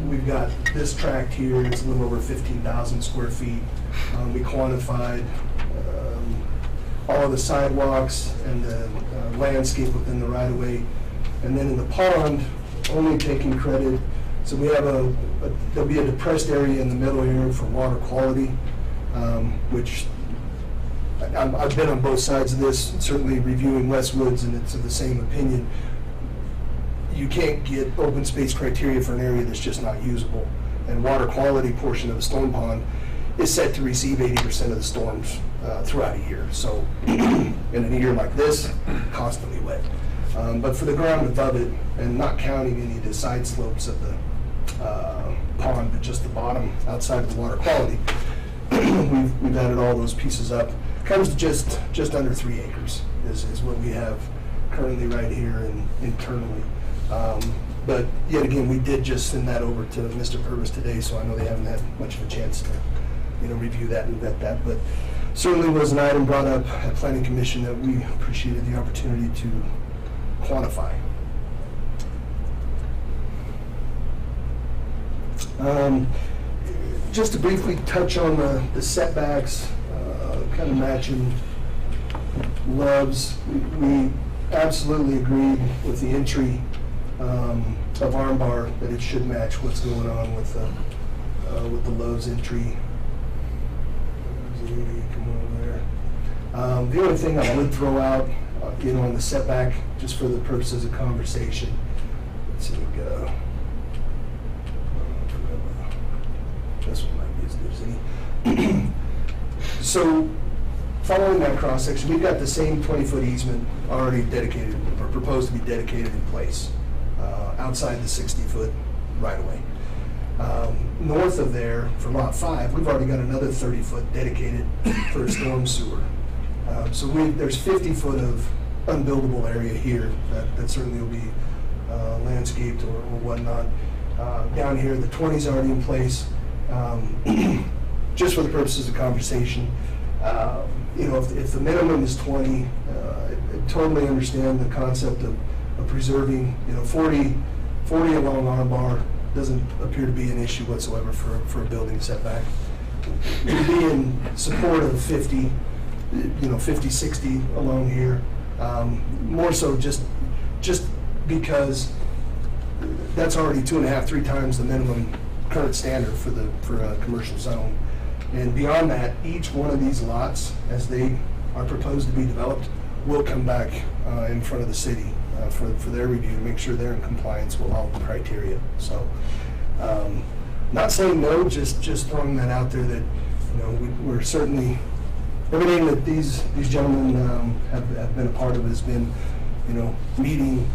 we've got this tract here, it's a little over 15,000 square feet. We quantified all of the sidewalks and the landscape within the right-of-way. And then in the pond, only taking credit, so we have there'll be a depressed area in the middle here for water quality, which I've been on both sides of this, certainly reviewing Westwoods, and it's of the same opinion. You can't get open space criteria for an area that's just not usable. And water quality portion of the storm pond is set to receive 80% of the storms throughout a year. So in a year like this, constantly wet. But for the ground above it, and not counting any of the side slopes of the pond, but just the bottom outside of the water quality, we've added all those pieces up. Comes to just under 3 acres is what we have currently right here and internally. But yet again, we did just send that over to Mr. Purvis today, so I know they haven't had much of a chance to review that and vet that. But certainly was an item brought up at Planning Commission that we appreciated the opportunity to quantify. Just to briefly touch on the setbacks, kind of matching Love's, we absolutely agreed with the entry of Armbar that it should match what's going on with the Love's entry. Come over there. The only thing I would throw out, on the setback, just for the purposes of conversation. Let's see, we go. This one might be as good as any. So, following that cross section, we've got the same 20-foot easement already dedicated, or proposed to be dedicated in place, outside the 60-foot right-of-way. North of there, for Lot 5, we've already got another 30-foot dedicated for a storm sewer. So there's 50 foot of unbuildable area here that certainly will be landscaped or whatnot. Down here, the 20's already in place. Just for the purposes of conversation, if the minimum is 20, I totally understand the concept of preserving, 40 along Armbar doesn't appear to be an issue whatsoever for a building setback. We'd be in support of 50, 50, 60 along here. More so just because that's already 2.5, 3 times the minimum current standard for a commercial zone. And beyond that, each one of these lots, as they are proposed to be developed, will come back in front of the city for their review to make sure they're in compliance with all the criteria. So, not saying no, just throwing that out there that we're certainly, everything that these gentlemen have been a part of has been meeting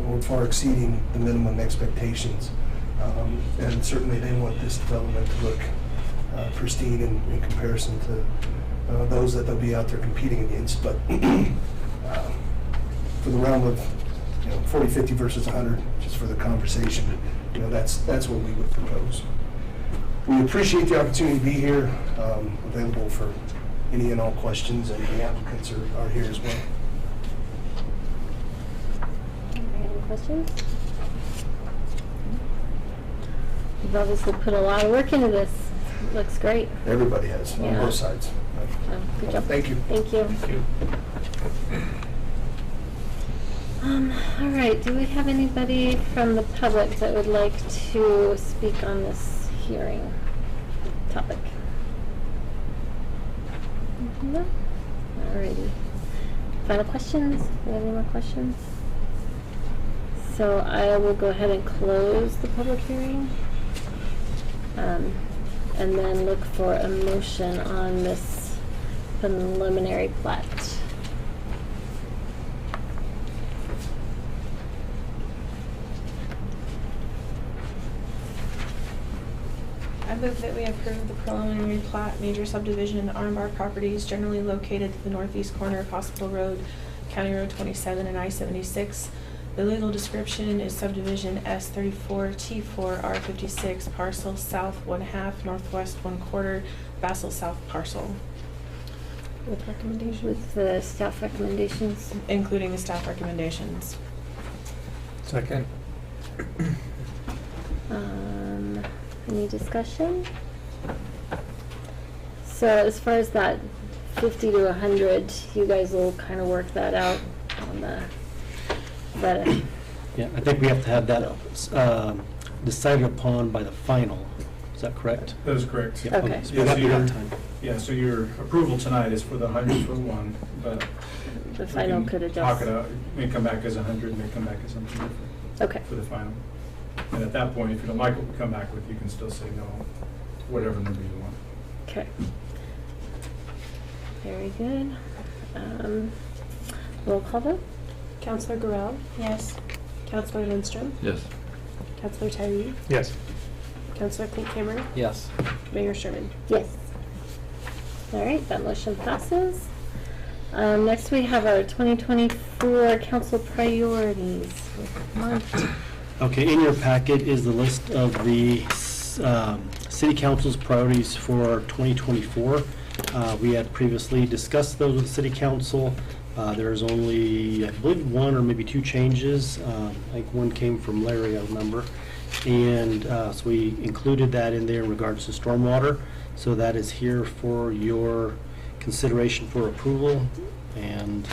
or far exceeding the minimum expectations. And certainly they want this development to look pristine in comparison to those that they'll be out there competing against. But for the realm of 40, 50 versus 100, just for the conversation, that's what we would propose. We appreciate the opportunity to be here, available for any and all questions, and the applicants are here as well. Any questions? You've obviously put a lot of work into this. It looks great. Everybody has, on Yeah. both sides. Good job. Thank you. Thank you. Thank you. All right, do we have anybody from the public that would like to speak on this hearing topic? No? Alrighty. Final questions? Do we have any more questions? So I will go ahead and close the public hearing. And then look for a motion on this preliminary plat. I Move that we approve the preliminary plat, major subdivision, Armbar Properties generally located at the northeast corner of Hospital Road, County Road 27 and I-76. The legal description is subdivision S34 T4 R56, parcel south 1/2, northwest 1/4, Bassel South parcel, With recommendation. With the staff recommendations. including the staff recommendations. Second. Any discussion? So as far as that 50 to 100, you guys will kind of work that out on the, Yeah, I think we have to have that decided upon by the final. Is that correct? That is correct. Yeah, Okay. So we got Yeah, that so time. Yeah, so your approval tonight is for the 100-foot one, but the we final can could talk adjust. it out. It may come back as 100, it may come back as something different Okay, for the final. And at that point, if you don't like what we come back with, you can still say no, whatever number you want. okay. Very good. Roll call vote? Counselor Gural, Yes. Counselor Lindstrom, Yes. Counselor Tyree, Yes. Counselor Klinkhammer, Yes. Mayor Sherman. Yes. All right, that motion passes. Next, we have our 2024 council priorities with Monty. Okay, in your packet is the list of the city council's priorities for 2024. We had previously discussed those with city council. There's only, I believe, one or maybe two changes. I think one came from Larry, I remember. And so we included that in there in regards to stormwater. So that is here for your consideration for approval. And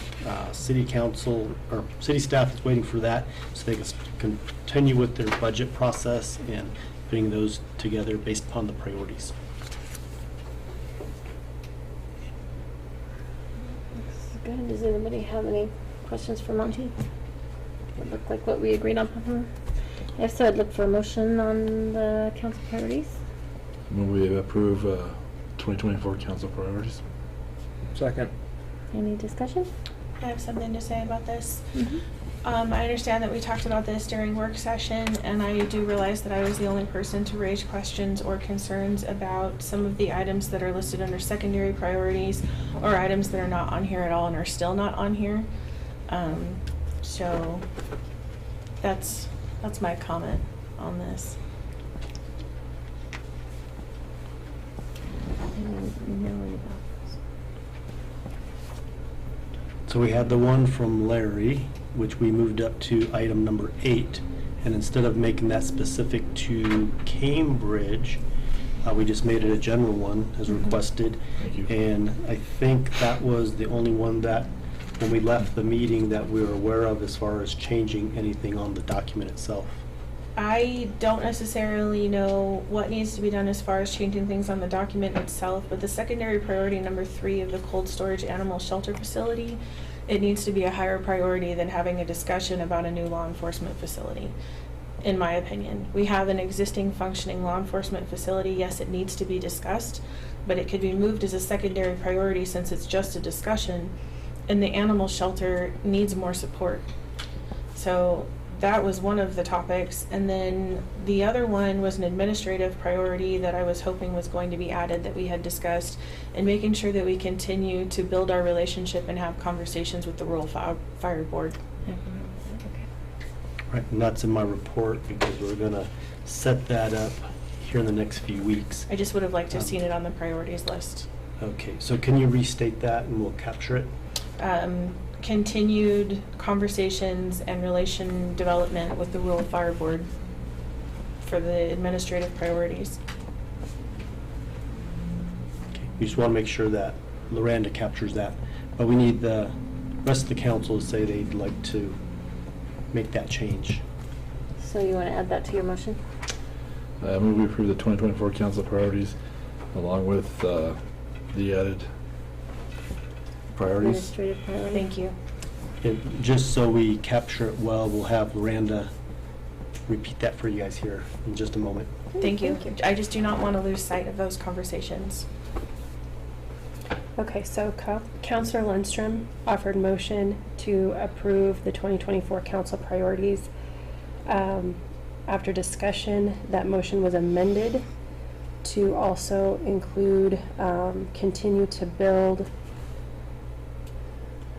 city council, or city staff is waiting for that so they can continue with their budget process and putting those together based upon the priorities. Looks good. Does anybody have any questions for Monty? Would look like what we agreed on. If so, I'd look for a motion on the council priorities. We approve 2024 council priorities. Second. Any discussion? I have something to say about this. Mm-hmm. I understand that we talked about this during work session, and I do realize that I was the only person to raise questions or concerns about some of the items that are listed under secondary priorities, or items that are not on here at all and are still not on here. So that's my comment on this. I don't know about this. So we had the one from Larry, which we moved up to item number 8. And instead of making that specific to Cambridge, we just made it a general one as requested. Thank you. And I think that was the only one that, when we left the meeting, that we were aware of as far as changing anything on the document itself. I don't necessarily know what needs to be done as far as changing things on the document itself, but the secondary priority number 3 of the cold storage animal shelter facility, it needs to be a higher priority than having a discussion about a new law enforcement facility, in my opinion. We have an existing functioning law enforcement facility. Yes, it needs to be discussed, but it could be moved as a secondary priority since it's just a discussion, and the animal shelter needs more support. So that was one of the topics, and then the other one was an administrative priority that I was hoping was going to be added that we had discussed, and making sure that we continue to build our relationship and have conversations with the Rural Fire Board. Right, and that's in my report because we're gonna set that up here in the next few weeks. I just would have liked to have seen it on the priorities list. Okay, so can you restate that and we'll capture it? Continued conversations and relation development with the Rural Fire Board for the administrative priorities. Okay, we just want to make sure that Loranda captures that, but we need the rest of the council to say they'd like to make that change. So you want to add that to your motion? I move we approve the 2024 council priorities along with the added priorities. Administrative priority. Thank you. And just so we capture it well, we'll have Loranda repeat that for you guys here in just a moment. Thank you. Thank you. I just do not want to lose sight of those conversations. Okay, so Counselor Lindstrom offered motion to approve the 2024 council priorities. After discussion, that motion was amended to also include, continue to build.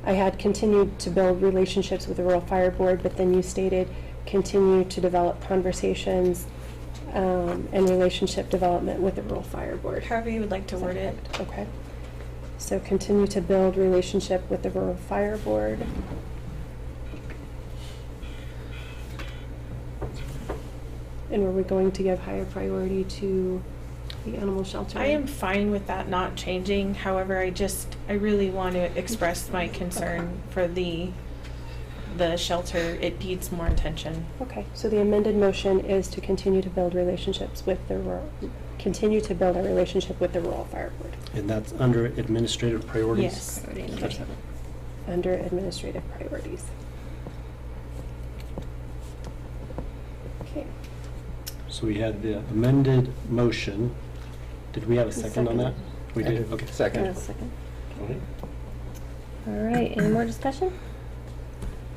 I had continued to build relationships with the Rural Fire Board, but then you stated continue to develop conversations and relationship development with the Rural Fire Board. However you would like to Is that word it. correct? Okay. So continue to build relationship with the Rural Fire Board. And were we going to give higher priority to the animal shelter? I am fine with that not changing. However, I really want to express my concern for the shelter. It needs more attention. Okay, so the amended motion is to continue to build relationships with the continue to build a relationship with the Rural Fire Board. And that's under administrative priorities? Yes. Okay. Under administrative priorities. Okay. So we had the amended motion. Did we have a second on that? We did, okay. Second. Second. All right. All right, any more discussion?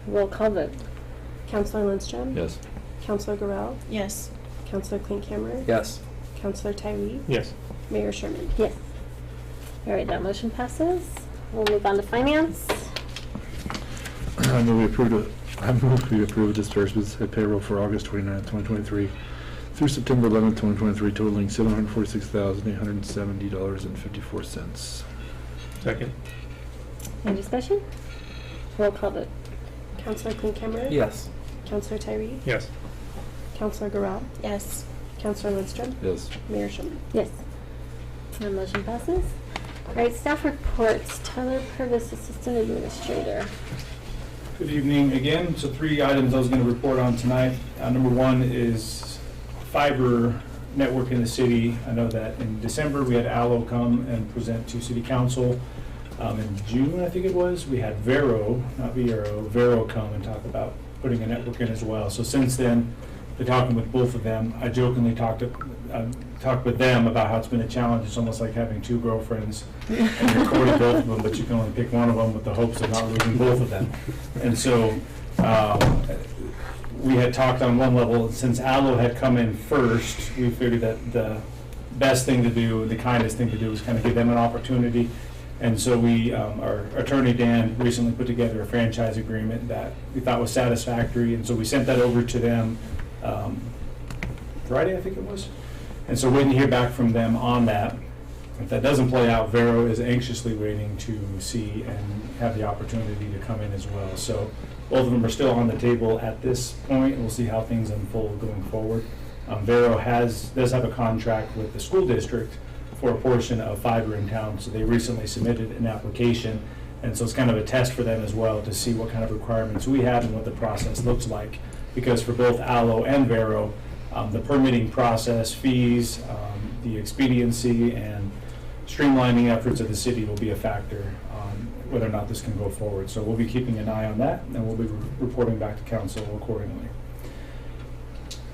Roll call vote. Counselor Lindstrom? Yes. Counselor Garrell? Yes. Counselor Klinkhammer? Yes. Counselor Tyree? Yes. Mayor Sherman? Yes. All right, that motion passes. We'll move on to finance. I move we approve disbursements at payroll for August 29th, 2023 through September 11th, 2023 totaling $746,870.54. Second. Any discussion? Roll call vote. Counselor Klinkhammer? Yes. Counselor Tyree? Yes. Counselor Garrell? Yes. Counselor Lindstrom? Yes. Mayor Sherman? Yes. The motion passes. All right, staff reports. Tyler Purvis, Assistant Administrator. Good evening again. So 3 items I was going to report on tonight. Number 1 is fiber network in the city. I know that in December we had Allo come and present to City Council. In June, I think it was, we had Vero, not Vero come and talk about putting a network in as well. So since then, been talking with both of them. I jokingly talked with them about how it's been a challenge. It's almost like having 2 girlfriends and recording both of them, but you can only pick one of them with the hopes of not losing both of them. And so we had talked on one level, since Allo had come in first, we figured that the best thing to do, the kindest thing to do was kind of give them an opportunity. And so our attorney Dan recently put together a franchise agreement that we thought was satisfactory, and so we sent that over to them Friday, I think it was. And so waiting to hear back from them on that. If that doesn't play out, Vero is anxiously waiting to see and have the opportunity to come in as well. So both of them are still on the table at this point. We'll see how things unfold going forward. Vero does have a contract with the school district for a portion of fiber in town, so they recently submitted an application, and so it's kind of a test for them as well to see what kind of requirements we have and what the process looks like, because for both Allo and Vero, the permitting process, fees, the expediency and streamlining efforts of the city will be a factor on whether or not this can go forward. So we'll be keeping an eye on that, and we'll be reporting back to council accordingly.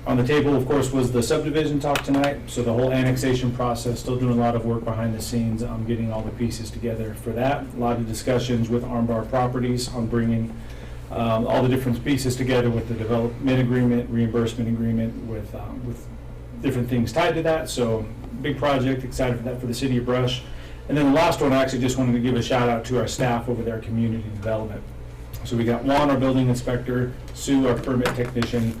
On the table, of course, was the subdivision talk tonight, so the whole annexation process, still doing a lot of work behind the scenes on getting all the pieces together for that. A lot of discussions with Armbar Properties on bringing all the different pieces together with the development agreement, reimbursement agreement, with different things tied to that. So big project, excited for that for the city of Brush. And then the last one, I actually just wanted to give a shout out to our staff over there, community development. So we got Juan, our building inspector, Sue, our permit technician,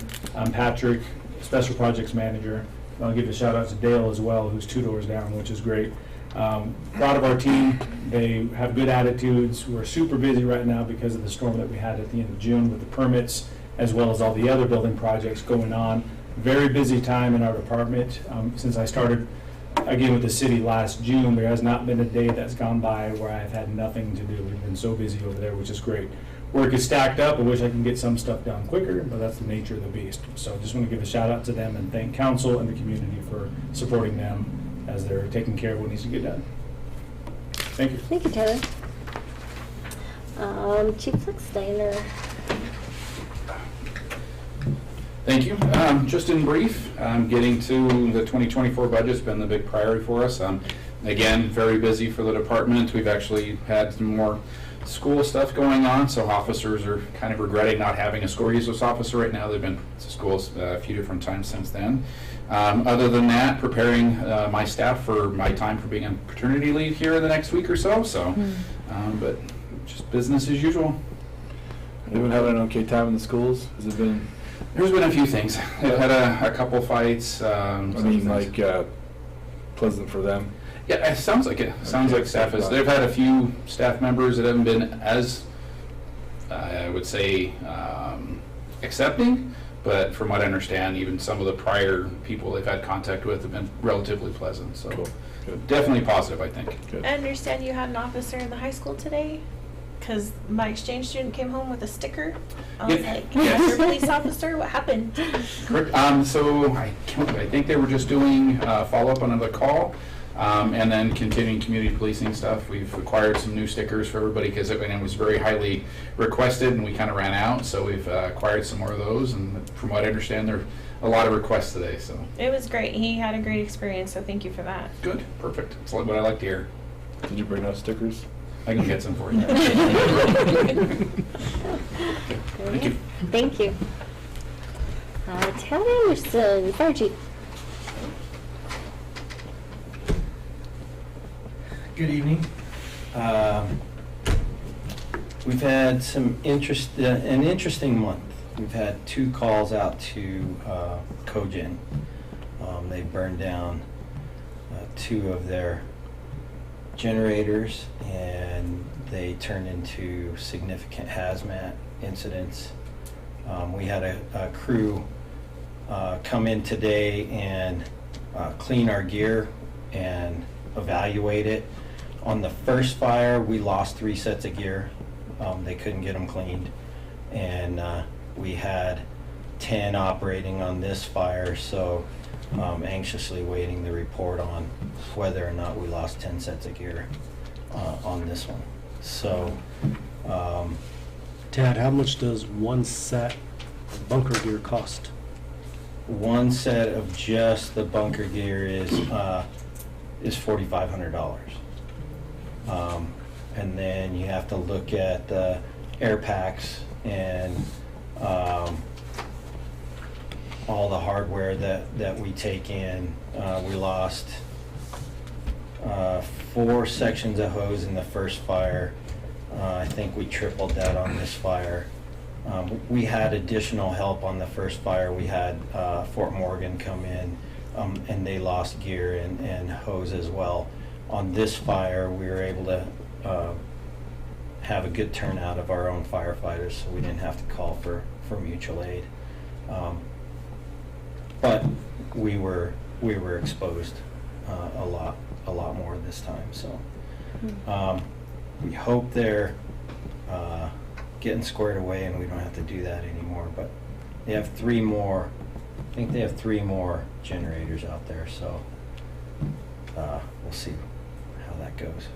Patrick, special projects manager. I'll give a shout out to Dale as well, who's 2 doors down, which is great. Proud of our team. They have good attitudes. We're super busy right now because of the storm that we had at the end of June with the permits, as well as all the other building projects going on. Very busy time in our department. Since I started again with the city last June, there has not been a day that's gone by where I've had nothing to do. We've been so busy over there, which is great. Work is stacked up. I wish I can get some stuff done quicker, but that's the nature of the beast. So I just want to give a shout out to them and thank council and the community for supporting them as they're taking care of what needs to get done. Thank you. Thank you, Tyler. Chief Flicksteiner. Thank you. Just in brief, getting to the 2024 budget's been the big priority for us. Again, very busy for the department. We've actually had some more school stuff going on, so officers are kind of regretting not having a school resource officer right now. They've been to schools a few different times since then. Other than that, preparing my staff for my time for being on paternity leave here in the next week or so. But just business as usual. Have you been having an okay time in the schools? Has it been? There's been a few things. I've had a couple fights. Pleasant for them. Yeah, it sounds like it. Sounds like staff is. They've had a few staff members that haven't been as, I would say, accepting. But from what I understand, even some of the prior people they've had contact with have been relatively pleasant. So Cool. Good. definitely positive, I think. Good. I understand you had an officer in the high school today, because my exchange student came home with a sticker. I was Yeah. like, Yes. "You're a police officer? What happened?" Correct. So I think they were just doing follow-up on another call, and then continuing community policing stuff. We've acquired some new stickers for everybody because it was very highly requested, and we kind of ran out. So we've acquired some more of those, and from what I understand, there are a lot of requests today. So It was great. He had a great experience, so thank you for that. good, perfect. That's what I like to hear. Did you bring out stickers? I can get some for you. Thank you. Thank you. Ted Anderson, Fire Chief. Good evening. We've had an interesting month. We've had 2 calls out to Cogen. They burned down 2 of their generators, and they turned into significant hazmat incidents. We had a crew come in today and clean our gear and evaluate it. On the first fire, we lost 3 sets of gear. They couldn't get them cleaned. And we had 10 operating on this fire, so anxiously waiting the report on whether or not we lost 10 sets of gear on this one. So, Tad, how much does one set of bunker gear cost? one set of just the bunker gear is $4,500. And then you have to look at the air packs and all the hardware that we take in. We lost 4 sections of hose in the first fire. I think we tripled that on this fire. We had additional help on the first fire. We had Fort Morgan come in, and they lost gear and hose as well. On this fire, we were able to have a good turnout of our own firefighters, so we didn't have to call for mutual aid. But we were exposed a lot more this time. So we hope they're getting squared away and we don't have to do that anymore. But they have 3 more. I think they have 3 more generators out there. So we'll see how that goes.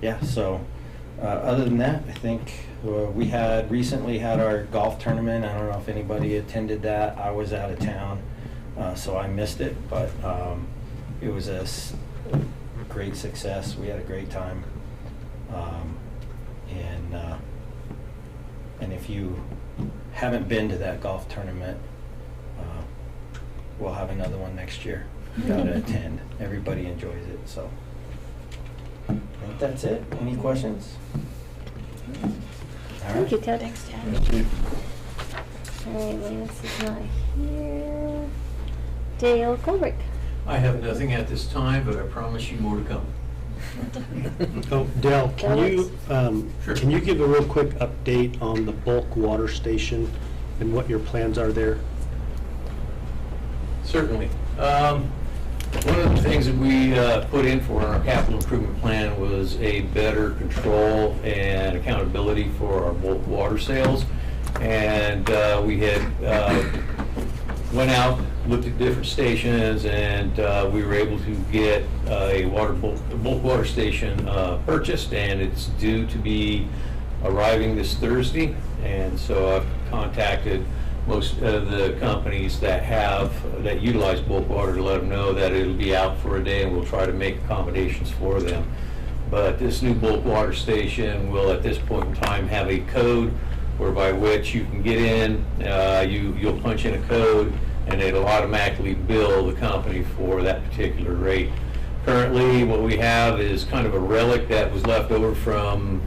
Yeah. So other than that, I think we had recently had our golf tournament. I don't know if anybody attended that. I was out of town, so I missed it. But it was a great success. We had a great time. And if you haven't been to that golf tournament, we'll have another one next year. You gotta attend. Everybody enjoys it. So I think that's it. Any questions? All Thank you, right. Ted. Thanks, Dad. Thank you. All right, Lance is not here. Dale Colbrick. I have nothing at this time, but I promise you more to come. Oh, Dale, can you, Sure. can you give a real quick update on the bulk water station and what your plans are there? Certainly. One of the things that we put in for our capital improvement plan was a better control and accountability for our bulk water sales. And we had went out, looked at different stations, and we were able to get a bulk water station purchased, and it's due to be arriving this Thursday, and so I've contacted most of the companies that utilize bulk water to let them know that it'll be out for a day, and we'll try to make accommodations for them. But this new bulk water station will, at this point in time, have a code whereby which you can get in, you'll punch in a code, and it'll automatically bill the company for that particular rate. Currently, what we have is kind of a relic that was left over from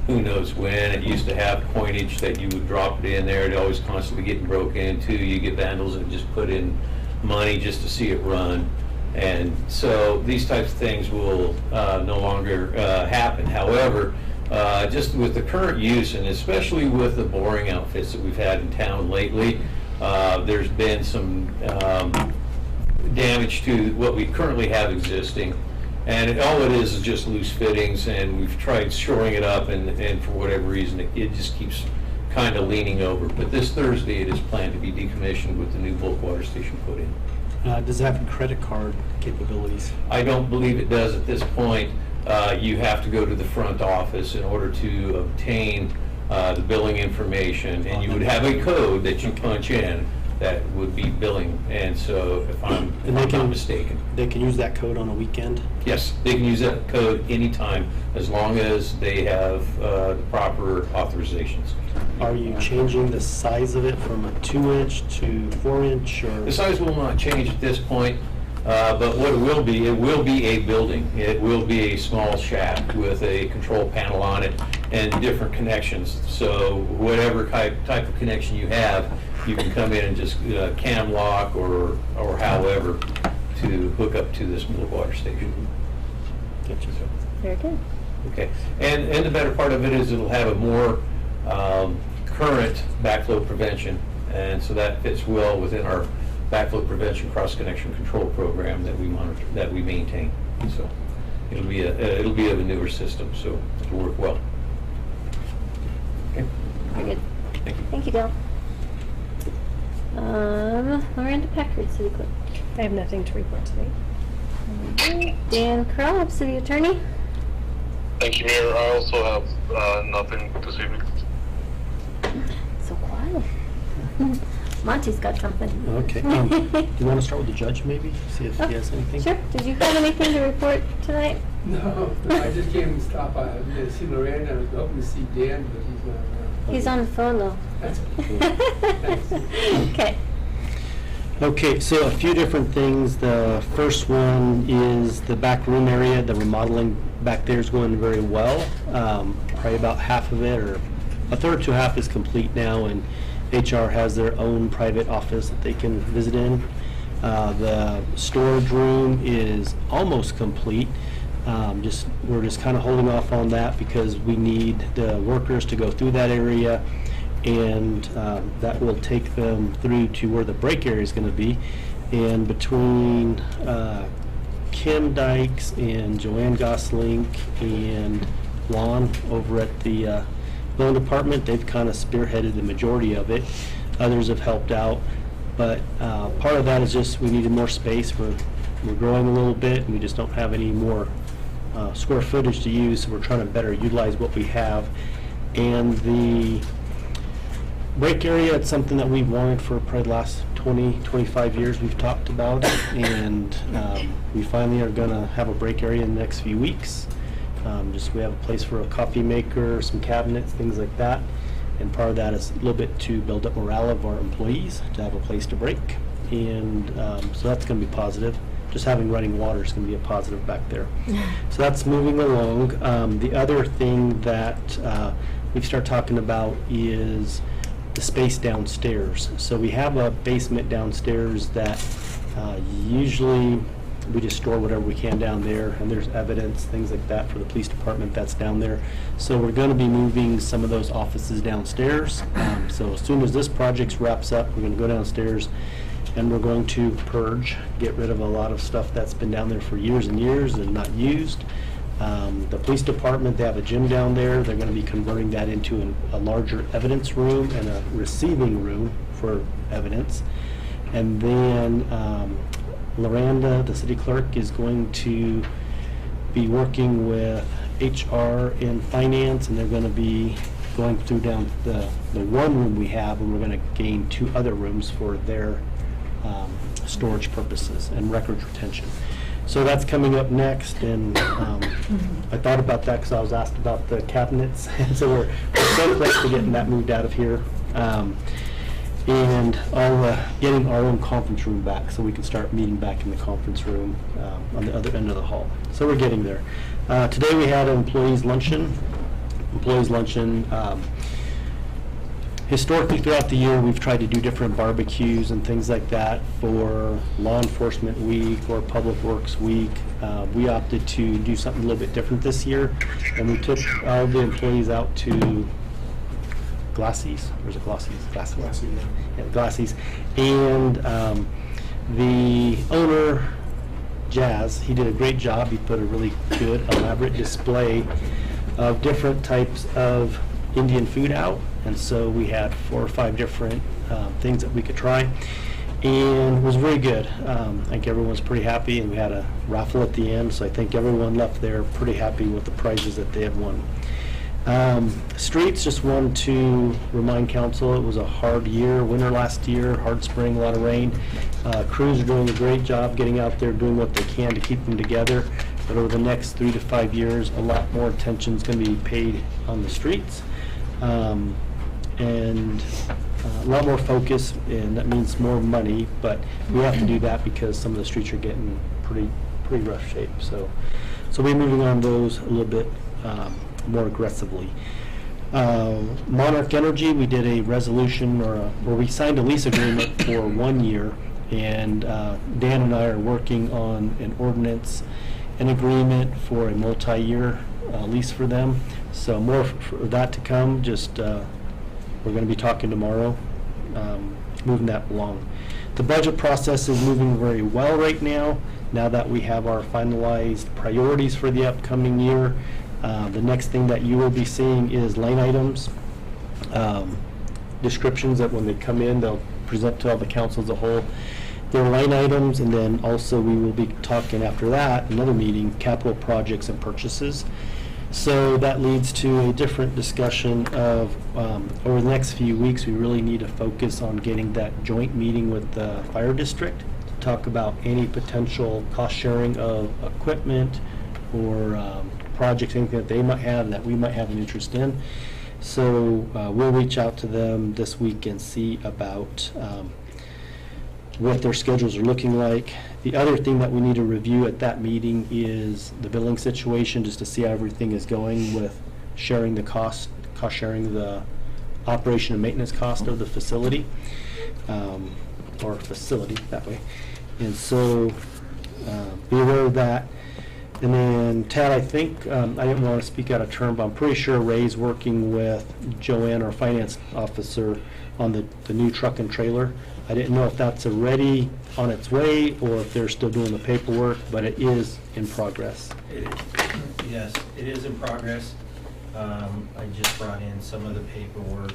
who knows when. It used to have coinage that you would drop it in there. It always constantly getting broken into. You get vandals that just put in money just to see it run. And so these types of things will no longer happen. However, just with the current use, and especially with the boring outfits that we've had in town lately, there's been some damage to what we currently have existing. And all it is just loose fittings, and we've tried shoring it up, and for whatever reason, it just keeps kind of leaning over. But this Thursday, it is planned to be decommissioned with the new bulk water station put in. Does it have credit card capabilities? I don't believe it does at this point. You have to go to the front office in order to obtain the billing information, and you would have a code that you punch in that would be billing. And so if I'm not mistaken. They can use that code on a weekend? Yes, they can use that code anytime, as long as they have the proper authorizations. Are you changing the size of it from a 2-inch to 4-inch, or? The size will not change at this point, but what it will be a building. It will be a small shaft with a control panel on it and different connections. So whatever type of connection you have, you can come in and just cam lock or however to hook up to this bulk water station. Gotcha. Very good. Okay, and the better part of it is it'll have a more current backflow prevention, and so that fits well within our backflow prevention cross-connection control program that we monitor, that we maintain. So it'll be of a newer system, so it'll work well. Okay. Very good. Thank you. Thank you, Dale. Miranda Packard, City Clerk. I have nothing to report tonight. Okay. Dan Kroll, City Attorney. Thank you, Mayor. I also have nothing this evening. So quiet. Monty's got something. Okay. Do you want to start with the judge, maybe? See if he has anything? Sure. Did you have anything to report tonight? No, I just came to stop by. I didn't see Miranda. I was hoping to see Dan, but he's not around. He's on the phone, though. That's okay. Okay. Okay, so a few different things. The first one is the back room area. The remodeling back there is going very well. Probably about half of it, or a third to half, is complete now, and HR has their own private office that they can visit in. The storage room is almost complete. We're just kind of holding off on that because we need the workers to go through that area, and that will take them through to where the break area is going to be. And between Kim Dykes and Joanne Gosling and Lon over at the loan department, they've kind of spearheaded the majority of it. Others have helped out, but part of that is just we needed more space. We're growing a little bit, and we just don't have any more square footage to use, so we're trying to better utilize what we have. And the break area, it's something that we've wanted for probably the last 20-25 years. We've talked about it, and we finally are going to have a break area in the next few weeks. We have a place for a coffee maker, some cabinets, things like that. And part of that is a little bit to build up morale of our employees, to have a place to break. And so that's going to be positive. Just having running water is going to be a positive back there. So that's moving along. The other thing that we've started talking about is the space downstairs. So we have a basement downstairs that usually we just store whatever we can down there, and there's evidence, things like that for the police department that's down there. So we're going to be moving some of those offices downstairs. So as soon as this project wraps up, we're going to go downstairs and we're going to purge, get rid of a lot of stuff that's been down there for years and years and not used. The police department, they have a gym down there. They're going to be converting that into a larger evidence room and a receiving room for evidence. And then Miranda, the city clerk, is going to be working with HR and finance, and they're going to be going through down the one room we have, and we're going to gain 2 other rooms for their storage purposes and records retention. So that's coming up next, and I thought about that because I was asked about the cabinets, and so we're so close to getting that moved out of here. And getting our own conference room back so we can start meeting back in the conference room on the other end of the hall. So we're getting there. Today we had an employees luncheon. Historically throughout the year we've tried to do different barbecues and things like that for Law Enforcement Week or Public Works Week. We opted to do something a little bit different this year, and we took all the employees out to Glassie's. Where's it? Glassie's. Yeah, Glassie's. And the owner, Jazz, he did a great job. He put a really good, elaborate display of different types of Indian food out. And so we had 4 or 5 different things that we could try. And it was very good. I think everyone was pretty happy, and we had a raffle at the end. So I think everyone left there pretty happy with the prizes that they had won. Streets, just wanted to remind council it was a hard year, winter last year, hard spring, a lot of rain. Crews are doing a great job getting out there, doing what they can to keep them together. But over the next 3 to 5 years, a lot more attention is going to be paid on the streets. And a lot more focus, and that means more money, but we have to do that because some of the streets are getting pretty rough shape. So we're moving on those a little bit more aggressively. Monarch Energy, we did a resolution where we signed a lease agreement for 1 year, and Dan and I are working on an ordinance, an agreement for a multi-year lease for them. So more for that to come. Just we're going to be talking tomorrow, moving that along. The budget process is moving very well right now. Now that we have our finalized priorities for the upcoming year, the next thing that you will be seeing is line items, descriptions that when they come in, they'll present to all the council as a whole. Their line items, and then also we will be talking after that, another meeting, capital projects and purchases. So that leads to a different discussion of, over the next few weeks, we really need to focus on getting that joint meeting with the fire district to talk about any potential cost sharing of equipment or projects, anything that they might have and that we might have an interest in. So we'll reach out to them this week and see about what their schedules are looking like. The other thing that we need to review at that meeting is the billing situation, just to see how everything is going with sharing the cost sharing the operation and maintenance cost of the facility, or facility that way. And so be aware of that. And then Tad, I think, I didn't want to speak out of turn, but I'm pretty sure Ray's working with Joanne, our finance officer, on the new truck and trailer. I didn't know if that's already on its way or if they're still doing the paperwork, but it is in progress. Yes, it is in progress. I just brought in some of the paperwork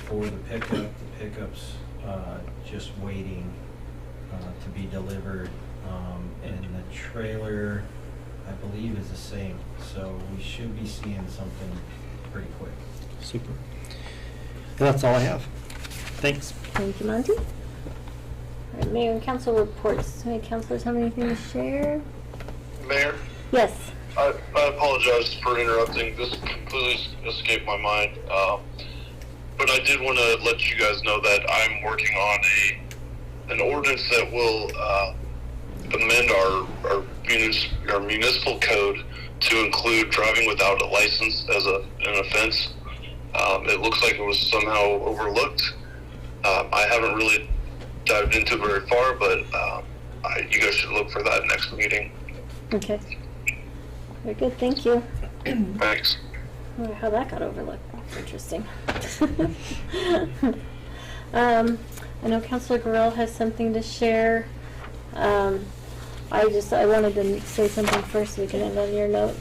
for the pickup. The pickup's just waiting to be delivered. And the trailer, I believe, is the same. So we should be seeing something pretty quick. Super. And that's all I have. Thanks. Thank you, Monty. All right, Mayor and Council reports. Any councilors have anything to share? Mayor? Yes. I apologize for interrupting. This completely escaped my mind. But I did want to let you guys know that I'm working on an ordinance that will amend our municipal code to include driving without a license as an offense. It looks like it was somehow overlooked. I haven't really dived into it very far, but you guys should look for that next meeting. Okay. Very good, thank you. Thanks. I wonder how that got overlooked. That's interesting. I know Councilor Gorell has something to share. I wanted to say something first so we can end on your note.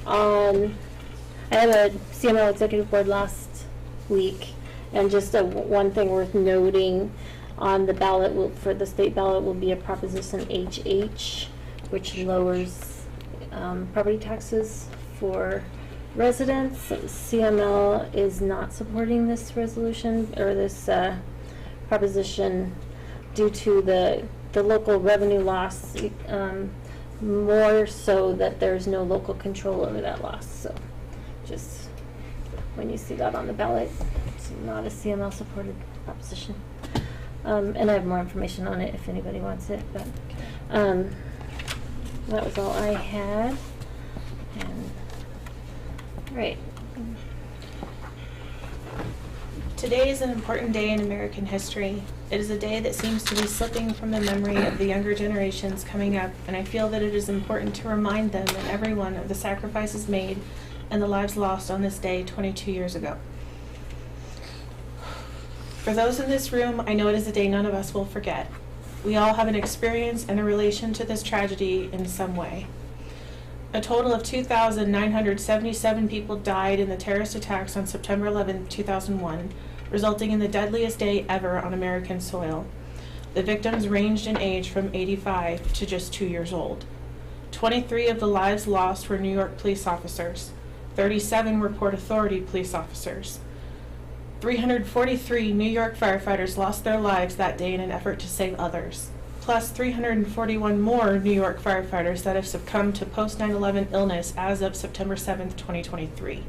I had a CML executive board last week, and just one thing worth noting on the ballot for the state ballot will be a Proposition HH, which lowers property taxes for residents. CML is not supporting this resolution or this proposition due to the local revenue loss, more so that there's no local control over that loss. So just when you see that on the ballot, it's not a CML supported proposition. And I have more information on it if anybody wants it, but that was all I had. And right. Today is an important day in American history. It is a day that seems to be slipping from the memory of the younger generations coming up, and I feel that it is important to remind them and everyone of the sacrifices made and the lives lost on this day 22 years ago. For those in this room, I know it is a day none of us will forget. We all have an experience and a relation to this tragedy in some way. A total of 2,977 people died in the terrorist attacks on September 11, 2001, resulting in the deadliest day ever on American soil. The victims ranged in age from 85 to just 2 years old. 23 of the lives lost were New York police officers. 37 were Port Authority police officers. 343 New York firefighters lost their lives that day in an effort to save others, plus 341 more New York firefighters that have succumbed to post-9/11 illness as of September 7th, 2023.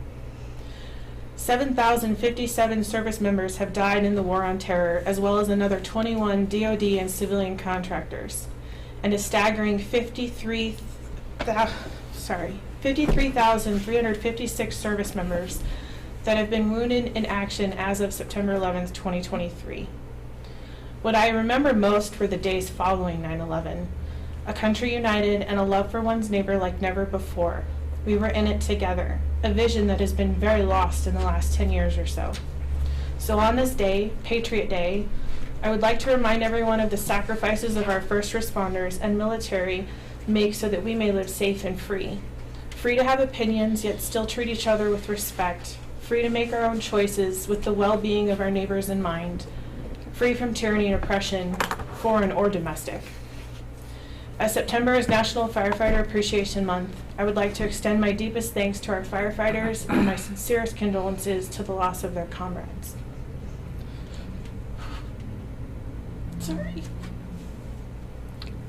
7,057 service members have died in the war on terror, as well as another 21 DoD and civilian contractors, and a staggering 53,356 service members that have been wounded in action as of September 11th, 2023. What I remember most were the days following 9/11, a country united and a love for one's neighbor like never before. We were in it together, a vision that has been very lost in the last 10 years or so. So on this day, Patriot Day, I would like to remind everyone of the sacrifices of our first responders and military make so that we may live safe and free. Free to have opinions, yet still treat each other with respect. Free to make our own choices with the well-being of our neighbors in mind. Free from tyranny and oppression, foreign or domestic. As September is National Firefighter Appreciation Month, I would like to extend my deepest thanks to our firefighters and my sincerest condolences to the loss of their comrades. Sorry.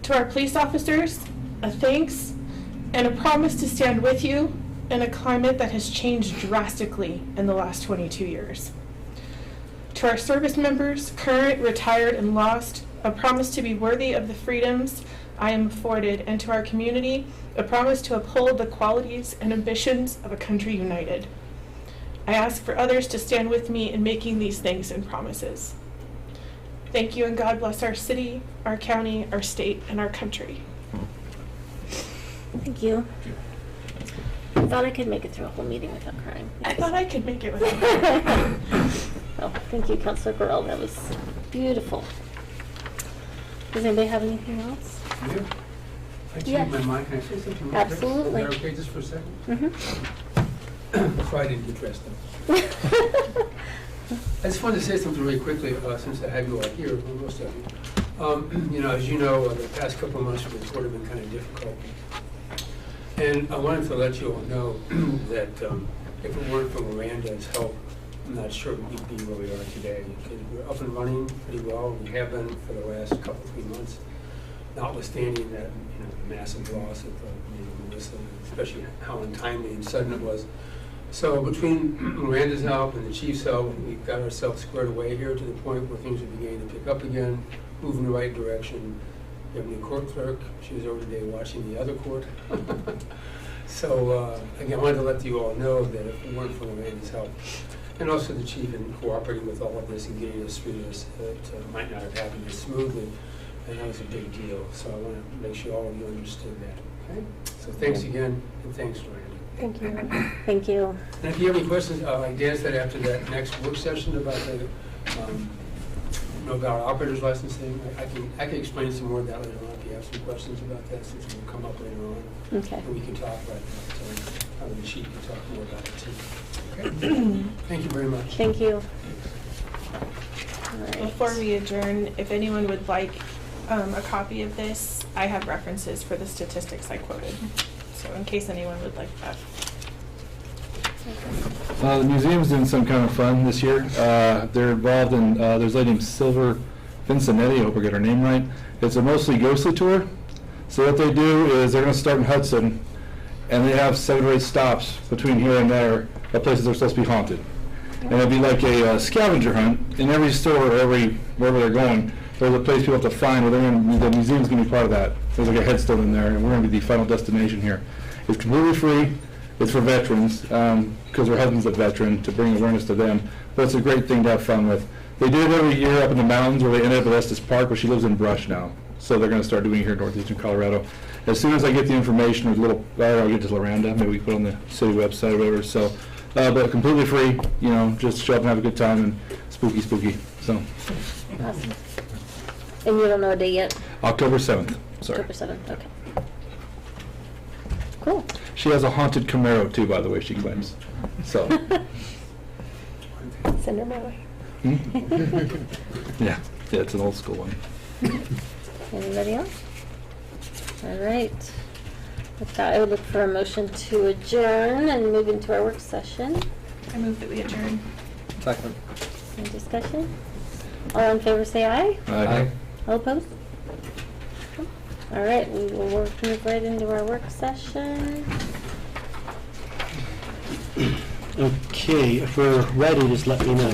To our police officers, a thanks and a promise to stand with you in a climate that has changed drastically in the last 22 years. To our service members, current, retired, and lost, a promise to be worthy of the freedoms I am afforded, and to our community, a promise to uphold the qualities and ambitions of a country united. I ask for others to stand with me in making these thanks and promises. Thank you, and God bless our city, our county, our state, and our country. Thank you. I thought I could make it through a whole meeting without crying. I thought I could make it without crying. Oh, thank you, Councilor Burrell. That was beautiful. Does anybody have anything else? Yeah. I Yeah. changed my mind. Can I say something real quick? Absolutely. Is that okay just for a second? Mm-hmm. So I didn't get dressed up. I just wanted to say something really quickly, since I have you all here, well, most of you. As you know, the past couple of months for the court have been kind of difficult. And I wanted to let you all know that if it weren't for Miranda's help, I'm not sure we'd be where we are today. Because we're up and running pretty well. We have been for the last couple, 3 months, notwithstanding that massive loss of Melissa, especially how untimely and sudden it was. So between Miranda's help and the chief's help, we've got ourselves squared away here to the point where things are beginning to pick up again, move in the right direction. We have a new court clerk. She was over today watching the other court. So again, I wanted to let you all know that if it weren't for Miranda's help, and also the chief in cooperating with all of this and getting us through this, it might not have happened as smoothly, and that was a big deal. So I want to make sure all of you understood that. Okay? So thanks again, and thanks, Miranda. Thank you. Thank you. And if you have any questions, like Dan said, after that next work session about the about operator's licensing, I can explain some more of that later on if you have some questions about that, since it will come up later on. Okay. And we can talk about that. How the chief can talk more about it too. Okay. Thank you very much. Thank you. All right. Before we adjourn, if anyone would like a copy of this, I have references for the statistics I quoted, so in case anyone would like that. The museum's doing some kind of fun this year. They're involved in, there's a lady named Silver Vincinetti, I hope I get her name right. It's a mostly ghostly tour. So what they do is they're gonna start in Hudson, and they have 7 or 8 stops between here and there of places that are supposed to be haunted. And it'll be like a scavenger hunt. In every store or wherever they're going, there's a place people have to find, where the museum's gonna be part of that. There's like a headstone in there, and we're gonna be the final destination here. It's completely free. It's for veterans, because her husband's a veteran, to bring awareness to them. But it's a great thing to have fun with. They do it every year up in the mountains, where they end up at Estes Park, where she lives in Brush now. So they're going to start doing it here in northeastern Colorado. As soon as I get the information, or I'll get to Loranda, maybe we can put it on the city website or whatever. So, but completely free, just show up and have a good time, and spooky. So. Awesome. And you don't know a date yet? October 7th, sorry. October 7th, okay. Cool. She has a haunted Camaro too, by the way, she claims. So. Send her my way. Yeah, it's an old school one. Anybody else? All right. With that, I would look for a motion to adjourn and move into our work session. I move that we adjourn. Second. Any discussion? All in favor say aye. Aye. All opposed? All right, we will move right into our work session. Okay, if we're ready, just let me know.